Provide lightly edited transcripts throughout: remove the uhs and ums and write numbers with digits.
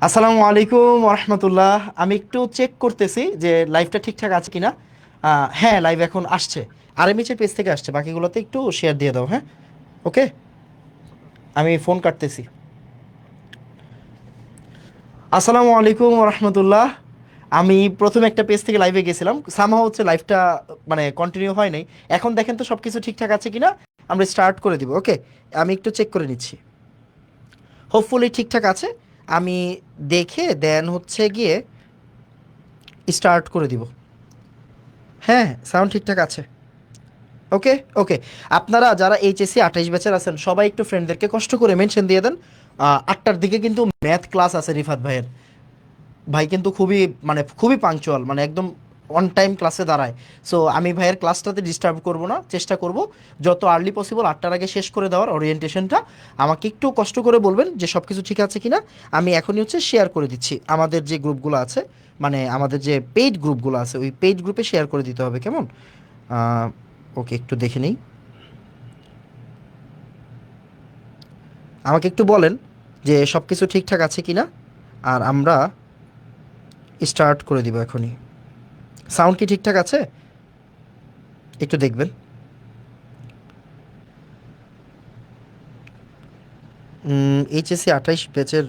আসসালামু আলাইকুম রহমতুল্লাহ। আমি একটু চেক করতেছি যে লাইভটা ঠিকঠাক আছে কিনা। হ্যাঁ, লাইভ এখন আসছে। আরএমএইচের পেজ থেকে আসছে, বাকিগুলোতে একটু শেয়ার দিয়ে দাও। হ্যাঁ, ওকে। আমি ফোন কাটতেছি। আসসালামু আলাইকুম রহমতুল্লাহ। আমি প্রথমে একটা পেজ থেকে লাইভে গেছিলাম, সামহাও হচ্ছে লাইভটা মানে কন্টিনিউ হয় নাই। এখন দেখেন তো সব কিছু ঠিকঠাক আছে কিনা। আমরা স্টার্ট করে দিব, ওকে। আমি একটু চেক করে নিচ্ছি, হোপফুলি ঠিকঠাক আছে। আমি দেখে দেন হচ্ছে গিয়ে স্টার্ট করে দিব। হ্যাঁ, সাউন্ড ঠিকঠাক আছে। ওকে, ওকে। আপনারা যারা এইচএসসি 28 ব্যাচের আছেন সবাই একটু ফ্রেন্ডদেরকে কষ্ট করে মেনশন দিয়ে দেন। 8টার দিকে কিন্তু ম্যাথ ক্লাস আছে রিফাত ভাইয়ের। ভাই কিন্তু খুবই মানে খুবই পাংচুয়াল, মানে একদম অন টাইম ক্লাসে দাঁড়ায়। সো আমি ভাইয়ের ক্লাসটাতে ডিস্টার্ব করব না, চেষ্টা করব যত আর্লি পসিবল 8টার আগে শেষ করে দেওয়ার ওরিয়েন্টেশনটা। আমাকে একটু কষ্ট করে বলবেন যে সব কিছু ঠিক আছে কিনা। আমি এখনই হচ্ছে শেয়ার করে দিচ্ছি আমাদের যে গ্রুপগুলো আছে, মানে আমাদের যে পেইড গ্রুপগুলো আছে ওই পেইড গ্রুপে শেয়ার করে দিতে হবে, কেমন? ওকে, একটু দেখে নিই। আমাকে একটু বলেন যে সব কিছু ঠিকঠাক আছে কিনা, আর আমরা স্টার্ট করে দিব এখনই। সাউন্ড কি ঠিকঠাক আছে? একটু দেখবেন। এইচএসসি 28 ব্যাচের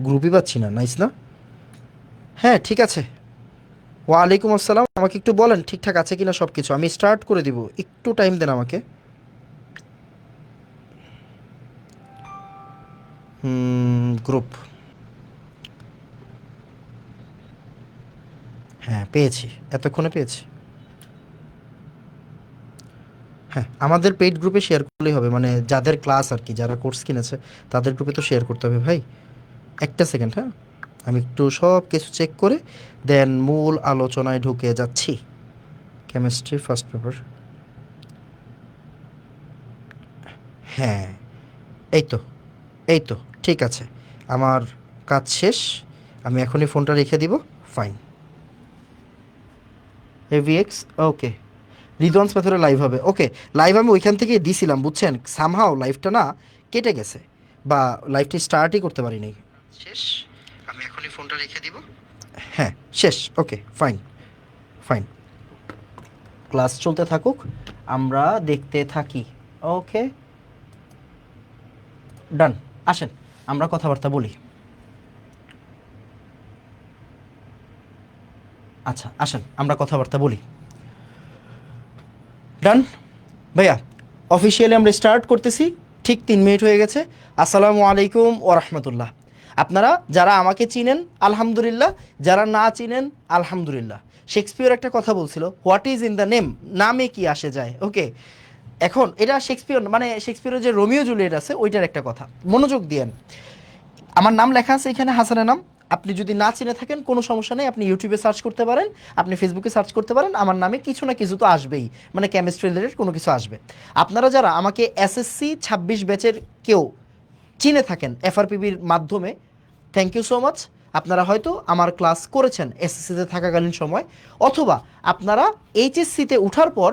গ্রুপই পাচ্ছি না, নাইস না? হ্যাঁ, ঠিক আছে। ওয়ালাইকুম আসসালাম। আমাকে একটু বলেন ঠিকঠাক আছে কিনা সব কিছু, আমি স্টার্ট করে দিব, একটু টাইম দেন আমাকে। গ্রুপ, হ্যাঁ পেয়েছি, এতক্ষণে পেয়েছি। হ্যাঁ, আমাদের পেইড গ্রুপে শেয়ার করলেই হবে, মানে যাদের ক্লাস আর কি, যারা কোর্স কিনেছে তাদের গ্রুপে তো শেয়ার করতে হবে ভাই। একটা সেকেন্ড, হ্যাঁ। আমি একটু সব কিছু চেক করে দেন মূল আলোচনায় ঢুকে যাচ্ছি। কেমিস্ট্রি ফার্স্ট পেপার, হ্যাঁ। এই তো, এই তো, ঠিক আছে। আমার কাজ শেষ, আমি এখনই ফোনটা রেখে দিব। ফাইন। এভিএক্স, ওকে। রিদওয়ান্স মেথডে লাইভ হবে, ওকে। লাইভ আমি ওইখান থেকে দিছিলাম, বুঝছেন, সামহাও লাইভটা না কেটে গেছে, বা লাইভটি স্টার্টই করতে পারি নাই। শেষ, আমি এখনই ফোনটা রেখে দিব। হ্যাঁ, শেষ, ওকে, ফাইন। ফাইন, ক্লাস চলতে থাকুক, আমরা দেখতে থাকি। ওকে, ডান। আসেন, আমরা কথাবার্তা বলি। আচ্ছা, আসেন আমরা কথাবার্তা বলি। ডান ভাইয়া, অফিসিয়ালি আমরা স্টার্ট করতেছি। ঠিক 3 মিনিট হয়ে গেছে। আসসালামু আলাইকুম ও রহমতুল্লাহ। আপনারা যারা আমাকে চিনেন আলহামদুলিল্লাহ, যারা না চিনেন আলহামদুলিল্লাহ। শেক্সপিয়র একটা কথা বলছিল, what is in the name, নামে কি আসে যায়, ওকে। এখন এটা শেক্সপিয়র, মানে শেক্সপিয়রের যে রোমিও জুলিয়েট আছে ওইটার একটা কথা, মনোযোগ দিয়েন। আমার নাম লেখা আছে এখানে, হাসানের নাম। আপনি যদি না চিনে থাকেন কোনো সমস্যা নেই, আপনি ইউটিউবে সার্চ করতে পারেন, আপনি ফেসবুকে সার্চ করতে পারেন, আমার নামে কিছু না কিছু তো আসবেই, মানে কেমিস্ট্রি রিলেটেড কোনো কিছু আসবে। আপনারা যারা আমাকে এসএসসি 26 ব্যাচের কেউ চিনে থাকেন এফআরপিবির মাধ্যমে, থ্যাংক ইউ সো মাচ। আপনারা হয়তো আমার ক্লাস করেছেন এসএসসিতে থাকাকালীন সময়, অথবা আপনারা এইচএসসিতে ওঠার পর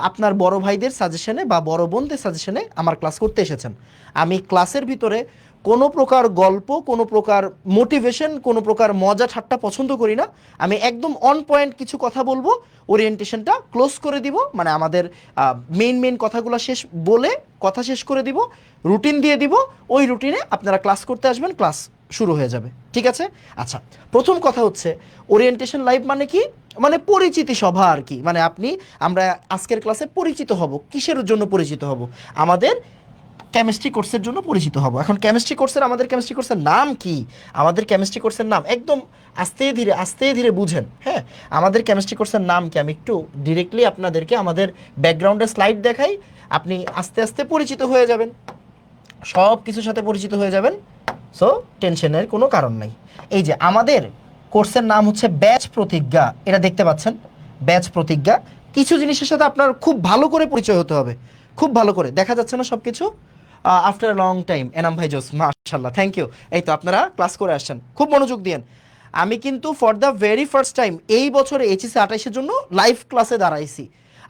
আপনার বড় ভাইদের সাজেশনে বা বড় বোনদের সাজেশনে আমার ক্লাস করতে এসেছেন। আমি ক্লাসের ভিতরে কোনো প্রকার গল্প, কোনো প্রকার মোটিভেশন, কোনো প্রকার মজা ঠাট্টা পছন্দ করি না। আমি একদম অন পয়েন্ট কিছু কথা বলবো, ওরিয়েন্টেশনটা ক্লোজ করে দিব, মানে আমাদের মেইন মেইন কথাগুলো শেষ বলে কথা শেষ করে দিব, রুটিন দিয়ে দিব। ওই রুটিনে আপনারা ক্লাস করতে আসবেন, ক্লাস শুরু হয়ে যাবে, ঠিক আছে? আচ্ছা, প্রথম কথা হচ্ছে ওরিয়েন্টেশন লাইভ মানে কি, মানে পরিচিতি সভা আর কি। মানে আপনি, আমরা আজকের ক্লাসে পরিচিত হব, কিসের জন্য পরিচিত হব? আমাদের কেমিস্ট্রি কোর্সের জন্য পরিচিত হব। এখন কেমিস্ট্রি কোর্সের, আমাদের কেমিস্ট্রি কোর্সের নাম কি? আমাদের কেমিস্ট্রি কোর্সের নাম একদম আস্তে ধীরে আস্তে ধীরে বুঝেন, হ্যাঁ। আমাদের কেমিস্ট্রি কোর্সের নাম কি, আমি একটু ডিরেক্টলি আপনাদেরকে আমাদের ব্যাকগ্রাউন্ডের স্লাইড দেখাই, আপনি আস্তে আস্তে পরিচিত হয়ে যাবেন, সব কিছুর সাথে পরিচিত হয়ে যাবেন। সো টেনশনের কোনো কারণ নাই। এই যে আমাদের কোর্সের নাম হচ্ছে ব্যাচ প্রতিজ্ঞা, এটা দেখতে পাচ্ছেন, ব্যাচ প্রতিজ্ঞা। কিছু জিনিসের সাথে আপনার খুব ভালো করে পরিচয় হতে হবে, খুব ভালো করে। দেখা যাচ্ছে না সব কিছু? আফটার লং টাইম, এনাম ভাই জোস, মাশাল্লাহ, থ্যাংক ইউ। এই তো আপনারা ক্লাস করে আসছেন, খুব মনোযোগ দিয়েন। আমি কিন্তু for the very first time এই বছরে এইচএসসি 28-এর জন্য লাইভ ক্লাসে দাঁড়াইছি।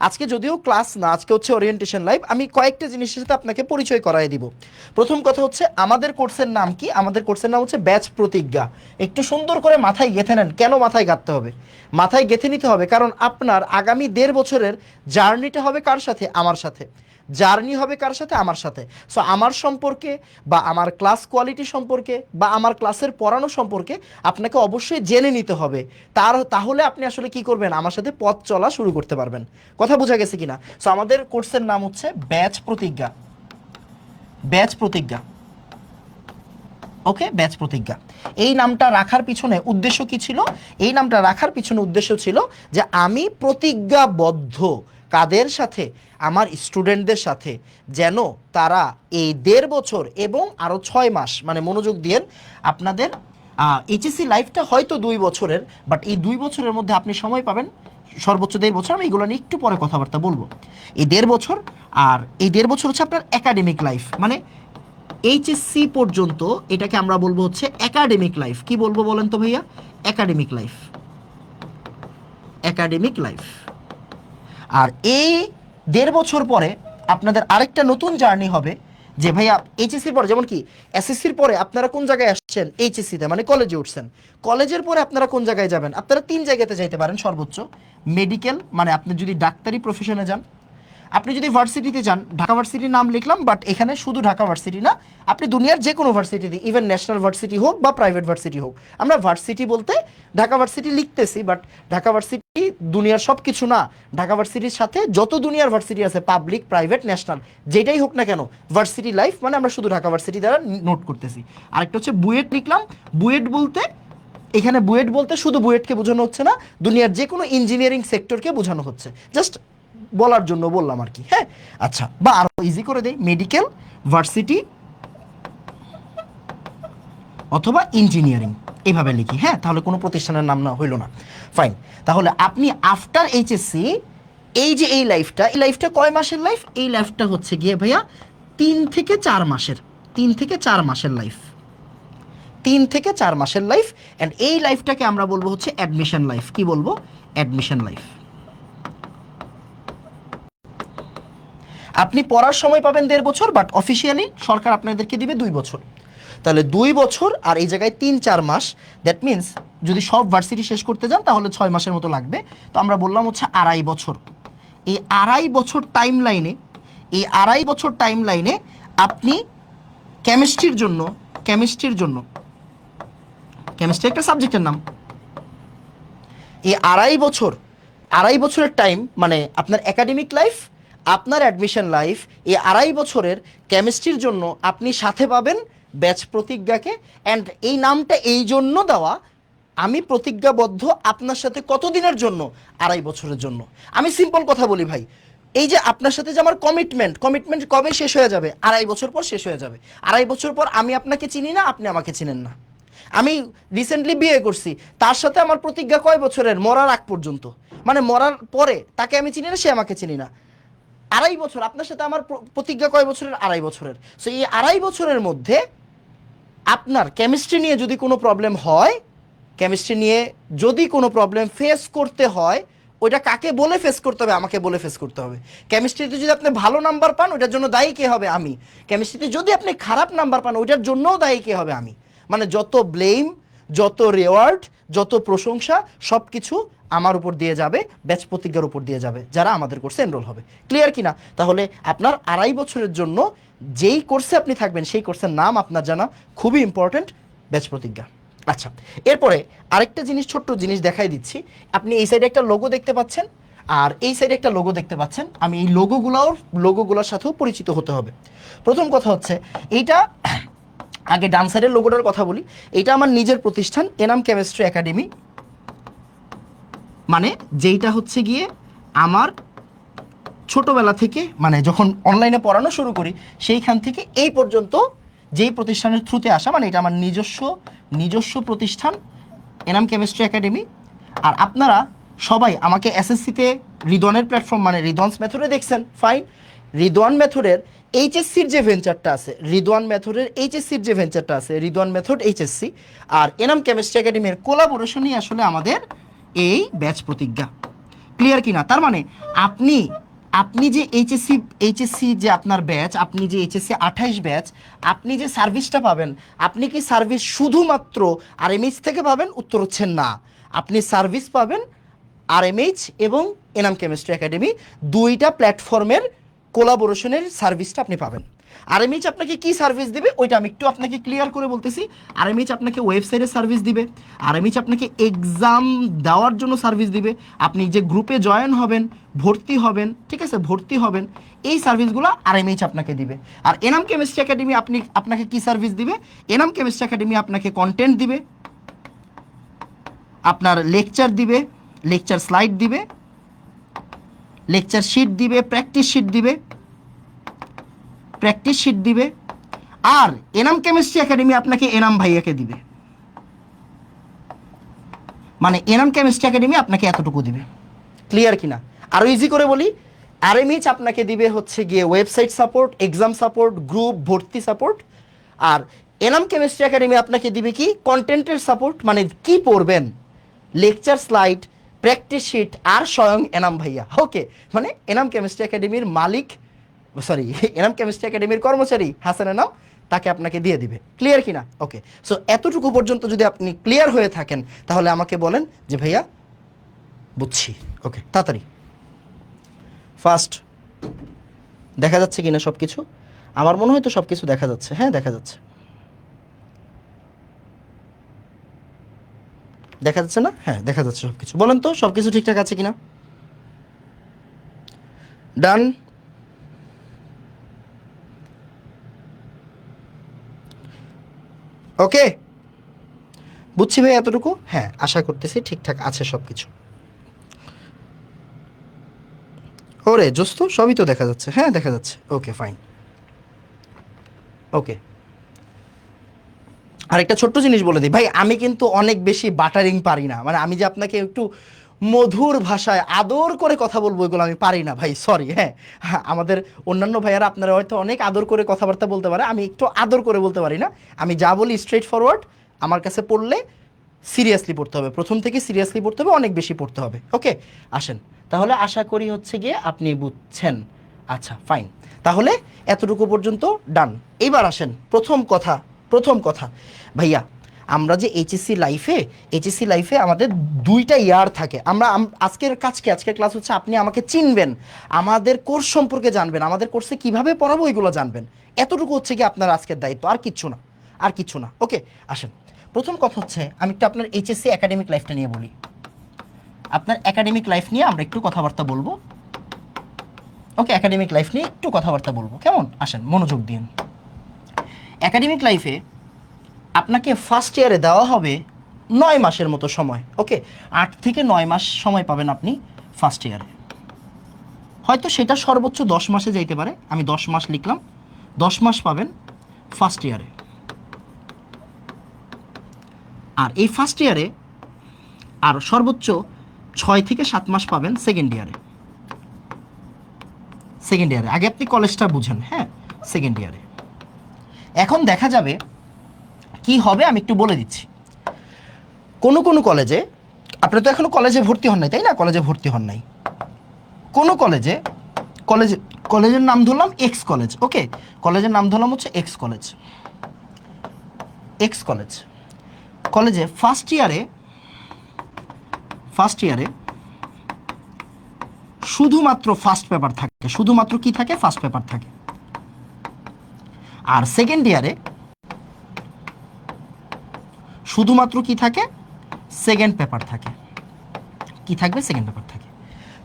আজকে যদিও ক্লাস না, আজকে হচ্ছে ওরিয়েন্টেশন লাইভ, আমি কয়েকটা জিনিসের সাথে আপনাকে পরিচয় করাই দিব। প্রথম কথা হচ্ছে আমাদের কোর্সের নাম কি? আমাদের কোর্সের নাম হচ্ছে ব্যাচ প্রতিজ্ঞা। একটু সুন্দর করে মাথায় গেঁথে নেন। কেন মাথায় গাঁথতে হবে? মাথায় গেঁথে নিতে হবে কারণ আপনার আগামী 1.5 বছরের জার্নিটা হবে কার সাথে? আমার সাথে। জার্নি হবে কার সাথে? আমার সাথে। সো আমার সম্পর্কে বা আমার ক্লাস কোয়ালিটি সম্পর্কে বা আমার ক্লাসের পড়ানো সম্পর্কে আপনাকে অবশ্যই জেনে নিতে হবে। তাহলে আপনি আসলে কি করবেন? আমার সাথে পথ চলা শুরু করতে পারবেন। কথা বোঝা গেছে কিনা? সো আমাদের কোর্সের নাম হচ্ছে ব্যাচ প্রতিজ্ঞা। ব্যাচ প্রতিজ্ঞা, ওকে, ব্যাচ প্রতিজ্ঞা। এই নামটা রাখার পিছনে উদ্দেশ্য কি ছিল? এই নামটা রাখার পিছনে উদ্দেশ্য ছিল যে আমি প্রতিজ্ঞাবদ্ধ কাদের সাথে? আমার স্টুডেন্টদের সাথে, যেন তারা এই 1.5 বছর এবং আরও 6 মাস, মানে মনোযোগ দিয়েন, আপনাদের এইচএসসি লাইফটা হয়তো 2 বছরের, বাট এই 2 বছরের মধ্যে আপনি সময় পাবেন সর্বোচ্চ 1.5 বছর। আমি এগুলো নিয়ে একটু পরে কথাবার্তা বলবো। এই 1.5 বছর, আর এই 1.5 বছর হচ্ছে আপনার একাডেমিক লাইফ, মানে এইচএসসি পর্যন্ত এটাকে আমরা বলবো হচ্ছে একাডেমিক লাইফ। কি বলবো বলেন তো ভাইয়া? Academic life. Academic life. আর এই 1.5 বছর পরে আপনাদের আরেকটা নতুন জার্নি হবে যে ভাইয়া এইচএসসির পরে, যেমন কি এসএসসির পরে আপনারা কোন জায়গায় আসছেন? এইচএসসিতে, মানে কলেজে উঠছেন। কলেজের পরে আপনারা কোন জায়গায় যাবেন? আপনারা 3 জায়গাতে যাইতে পারেন সর্বোচ্চ। মেডিকেল, মানে আপনি যদি ডাক্তারি প্রফেশনে যান। আপনি যদি ভার্সিটিতে যান, ঢাকা ভার্সিটির নাম লিখলাম, বাট এখানে শুধু ঢাকা ভার্সিটি না, আপনি দুনিয়ার যে কোনো ভার্সিটিতে, ইভেন ন্যাশনাল ভার্সিটি হোক বা প্রাইভেট ভার্সিটি হোক, আমরা ভার্সিটি বলতে ঢাকা ভার্সিটি লিখতেছি, বাট ঢাকা ভার্সিটি দুনিয়ার সব কিছু না। ঢাকা ভার্সিটির সাথে যত দুনিয়ার ভার্সিটি আছে, পাবলিক, প্রাইভেট, ন্যাশনাল, যেটাই হোক না কেন, ভার্সিটি লাইফ মানে আমরা শুধু ঢাকা ভার্সিটি দ্বারা নোট করতেছি। আরেকটা হচ্ছে বুয়েট লিখলাম। বুয়েট বলতে, এখানে বুয়েট বলতে শুধু বুয়েটকে বোঝানো হচ্ছে না, দুনিয়ার যে কোনো ইঞ্জিনিয়ারিং সেক্টরকে বোঝানো হচ্ছে, জাস্ট বলার জন্য বললাম আর কি। হ্যাঁ, আচ্ছা, বা আরো ইজি করে দেই, মেডিকেল, ভার্সিটি অথবা ইঞ্জিনিয়ারিং, এইভাবে লিখি। হ্যাঁ, তাহলে কোনো প্রতিষ্ঠানের নাম না হইল না। ফাইন। তাহলে আপনি আফটার এইচএসসি এই যে এই লাইফটা কয় মাসের লাইফ? এই লাইফটা হচ্ছে গিয়ে ভাইয়া 3 থেকে 4 মাসের। 3 থেকে 4 মাসের লাইফ। 3 থেকে 4 মাসের লাইফ। অ্যান্ড এই লাইফটাকে আমরা বলবো হচ্ছে অ্যাডমিশন লাইফ। কি বলবো? Admission life. আপনি পড়ার সময় পাবেন 1.5 বছর, বাট অফিসিয়ালি সরকার আপনাদেরকে দিবে 2 বছর। তাহলে 2 বছর আর এই জায়গায় 3-4 মাস, দ্যাট মিন্স যদি সব ভার্সিটি শেষ করতে যান তাহলে 6 মাসের মতো লাগবে। তো আমরা বললাম হচ্ছে 2.5 বছর। এই 2.5 বছর টাইম লাইনে, এই 2.5 বছর টাইম লাইনে আপনি কেমিস্ট্রির জন্য, কেমিস্ট্রি একটা সাবজেক্টের নাম, এই 2.5 বছরের টাইম, মানে আপনার একাডেমিক লাইফ, আপনার অ্যাডমিশন লাইফ, এই 2.5 বছরের কেমিস্ট্রির জন্য আপনি সাথে পাবেন ব্যাচ প্রতিজ্ঞাকে। অ্যান্ড এই নামটা এই জন্য দেওয়া, আমি প্রতিজ্ঞাবদ্ধ আপনার সাথে কতদিনের জন্য? 2.5 বছরের জন্য। আমি সিম্পল কথা বলি ভাই, এই যে আপনার সাথে যে আমার কমিটমেন্ট কবে শেষ হয়ে যাবে? 2.5 বছর পর শেষ হয়ে যাবে। 2.5 বছর পর আমি আপনাকে চিনি না, আপনি আমাকে চিনেন না। আমি রিসেন্টলি বিয়ে করছি, তার সাথে আমার প্রতিজ্ঞা কয় বছরের? মরার আগ পর্যন্ত। মানে মরার পরে তাকে আমি চিনি না, সে আমাকে চিনি না। 2.5 বছর আপনার সাথে আমার প্রতিজ্ঞা কয় বছরের? 2.5 বছরের। সো এই 2.5 বছরের মধ্যে আপনার কেমিস্ট্রি নিয়ে যদি কোনো প্রবলেম হয়, কেমিস্ট্রি নিয়ে যদি কোনো প্রবলেম ফেস করতে হয়, ওইটা কাকে বলে ফেস করতে হবে? আমাকে বলে ফেস করতে হবে। কেমিস্ট্রিতে যদি আপনি ভালো নাম্বার পান, ওইটার জন্য দায়ী কে হবে? আমি। কেমিস্ট্রিতে যদি আপনি খারাপ নাম্বার পান, ওইটার জন্যও দায়ী কে হবে? আমি। মানে যত ব্লেম, যত রেওয়ার্ড, যত প্রশংসা, সব কিছু আমার উপর দিয়ে যাবে, ব্যাচ প্রতিজ্ঞার উপর দিয়ে যাবে, যারা আমাদের কোর্সে এনরোল হবে। ক্লিয়ার কিনা? তাহলে আপনার 2.5 বছরের জন্য যেই কোর্সে আপনি থাকবেন, সেই কোর্সের নাম আপনার জানা খুবই ইম্পর্ট্যান্ট, ব্যাচ প্রতিজ্ঞা। আচ্ছা, এরপরে আরেকটা জিনিস, ছোট্ট জিনিস দেখাই দিচ্ছি। আপনি এই সাইডে একটা লোগো দেখতে পাচ্ছেন, আর এই সাইডে একটা লোগো দেখতে পাচ্ছেন। আমি এই লোগোগুলোর সাথেও পরিচিত হতে হবে। প্রথম কথা হচ্ছে এইটা, আগে ডান সাইডের লোগোটার কথা বলি। এটা আমার নিজের প্রতিষ্ঠান, এনাম কেমিস্ট্রি একাডেমি, মানে যেইটা হচ্ছে গিয়ে আমার ছোটবেলা থেকে, মানে যখন অনলাইনে পড়ানো শুরু করি সেইখান থেকে এই পর্যন্ত যেই প্রতিষ্ঠানের থ্রুতে আসা, মানে এটা আমার নিজস্ব প্রতিষ্ঠান, এনাম কেমিস্ট্রি একাডেমি। আর আপনারা সবাই আমাকে এসএসসিতে রিদওয়ানের প্ল্যাটফর্ম, মানে রিদওয়ানস মেথডে দেখছেন, ফাইন। রিদওয়ান মেথডের এইচএসসির যে ভেঞ্চারটা আছে, রিদওয়ান মেথড এইচএসসি, আর এনাম কেমিস্ট্রি একাডেমির কোলাবোরেশনই আসলে আমাদের এই ব্যাচ প্রতিজ্ঞা। ক্লিয়ার কি না? তার মানে আপনি আপনি যে এইচএসসি যে আপনার ব্যাচ, আপনি যে এইচএসসি 28 ব্যাচ, আপনি যে সার্ভিসটা পাবেন, আপনি কি সার্ভিস শুধুমাত্র আরএমএইচ থেকে পাবেন? উত্তর হচ্ছে না। আপনি সার্ভিস পাবেন আরএমএইচ এবং এনাম কেমিস্ট্রি একাডেমি দুইটা প্ল্যাটফর্মের কোলাবোরেশনের সার্ভিসটা আপনি পাবেন। আরএমএইচ আপনাকে কি সার্ভিস দিবে ওইটা আমি একটু আপনাকে ক্লিয়ার করে বলতেছি। আরএমএইচ আপনাকে ওয়েবসাইটের সার্ভিস দিবে, আরএমএইচ আপনাকে এক্সাম দেওয়ার জন্য সার্ভিস দিবে, আপনি যে গ্রুপে জয়েন হবেন, ভর্তি হবেন, ঠিক আছে, ভর্তি হবেন, এই সার্ভিসগুলো আরএমএইচ আপনাকে দিবে। আর এনাম কেমিস্ট্রি একাডেমি আপনাকে কি সার্ভিস দিবে? এনাম কেমিস্ট্রি একাডেমি আপনাকে কন্টেন্ট দিবে, আপনার লেকচার দিবে, লেকচার স্লাইড দিবে, লেকচার শিট দিবে, প্র্যাকটিস শিট দিবে, প্র্যাকটিস শিট দিবে। আর এনাম কেমিস্ট্রি একাডেমি আপনাকে এনাম ভাইয়াকে দিবে, মানে এনাম কেমিস্ট্রি একাডেমি আপনাকে এতটুকু দিবে। ক্লিয়ার কিনা? আরও ইজি করে বলি, আরএমএইচ আপনাকে দিবে হচ্ছে গিয়ে website support, exam support, group ভর্তি সাপোর্ট। আর এনাম কেমিস্ট্রি একাডেমি আপনাকে দিবে কি? কন্টেন্টের সাপোর্ট, মানে কি পড়বেন, লেকচার স্লাইড, প্র্যাকটিস শিট, আর স্বয়ং এনাম ভাইয়া। ওকে, মানে এনাম কেমিস্ট্রি একাডেমির মালিক, সরি, এনাম কেমিস্ট্রি একাডেমির কর্মচারী হাসান এনাম তাকে আপনাকে দিয়ে দিবে। ক্লিয়ার কিনা? ওকে, সো এতটুকু পর্যন্ত যদি আপনি ক্লিয়ার হয়ে থাকেন তাহলে আমাকে বলেন যে ভাইয়া বুঝছি। ওকে, তাড়াতাড়ি ফার্স্ট দেখা যাচ্ছে কিনা সব কিছু? আমার মনে হয় তো সব কিছু দেখা যাচ্ছে। হ্যাঁ, দেখা যাচ্ছে। দেখা যাচ্ছে না? হ্যাঁ, দেখা যাচ্ছে সব কিছু। বলেন তো সব কিছু ঠিকঠাক আছে কিনা? ডান? ওকে, বুঝছি ভাই এতটুকু। হ্যাঁ, আশা করতেছি ঠিকঠাক আছে সব কিছু। ওরে জোস্ত, সবই তো দেখা যাচ্ছে। হ্যাঁ, দেখা যাচ্ছে। ওকে, ফাইন। ওকে, আরেকটা ছোট্ট জিনিস বলে দিই ভাই, আমি কিন্তু অনেক বেশি বাটারিং পারি না। মানে আমি যে আপনাকে একটু মধুর ভাষায় আদর করে কথা বলবো, এগুলো আমি পারি না ভাই, সরি। হ্যাঁ, আমাদের অন্যান্য ভাইয়ারা আপনারা হয়তো অনেক আদর করে কথাবার্তা বলতে পারে, আমি একটু আদর করে বলতে পারি না। আমি যা বলি স্ট্রেট ফরওয়ার্ড, আমার কাছে পড়লে সিরিয়াসলি পড়তে হবে, প্রথম থেকে সিরিয়াসলি পড়তে হবে, অনেক বেশি পড়তে হবে। ওকে, আসেন তাহলে, আশা করি হচ্ছে গিয়ে আপনি বুঝছেন। আচ্ছা, ফাইন, তাহলে এতটুকু পর্যন্ত ডান। এইবার আসেন প্রথম কথা ভাইয়া, আমরা যে এইচএসসি লাইফে আমাদের দুইটা ইয়ার থাকে। আমরা আজকের ক্লাস হচ্ছে আপনি আমাকে চিনবেন, আমাদের কোর্স সম্পর্কে জানবেন, আমাদের কোর্সে কিভাবে পড়াবো এগুলো জানবেন। এতটুকু হচ্ছে কি আপনার আজকের দায়িত্ব, আর কিচ্ছু না, আর কিচ্ছু না। ওকে, আসেন প্রথম কথা হচ্ছে আমি একটু আপনার এইচএসসি একাডেমিক লাইফটা নিয়ে বলি। আপনার একাডেমিক লাইফ নিয়ে আমরা একটু কথাবার্তা বলবো। ওকে, একাডেমিক লাইফ নিয়ে একটু কথাবার্তা বলবো, কেমন? আসেন মনোযোগ দিন। একাডেমিক লাইফে আপনাকে ফার্স্ট ইয়ারে দেওয়া হবে 9 মাসের মতো সময়। ওকে, 8 থেকে 9 মাস সময় পাবেন আপনি ফার্স্ট ইয়ারে। হয়তো সেটা সর্বোচ্চ 10 মাসে যাইতে পারে, আমি 10 মাস লিখলাম। 10 মাস পাবেন ফার্স্ট ইয়ারে। আর এই ফার্স্ট ইয়ারে আর সর্বোচ্চ 6 থেকে 7 মাস পাবেন সেকেন্ড ইয়ারে। আগে আপনি কলেজটা বুঝেন। হ্যাঁ, সেকেন্ড ইয়ারে। এখন দেখা যাবে কি হবে, আমি একটু বলে দিচ্ছি। কোনো কলেজে, আপনি তো এখনো কলেজে ভর্তি হন নাই, তাই না? কলেজে ভর্তি হন নাই। কোনো কলেজের নাম ধরলাম এক্স কলেজ। ওকে, কলেজের নাম ধরলাম হচ্ছে এক্স কলেজ। কলেজে ফার্স্ট ইয়ারে শুধুমাত্র ফার্স্ট পেপার থাকে। শুধুমাত্র কি থাকে? ফার্স্ট পেপার থাকে। আর সেকেন্ড ইয়ারে শুধুমাত্র কি থাকে? সেকেন্ড পেপার থাকে। কি থাকবে? সেকেন্ড পেপার থাকে।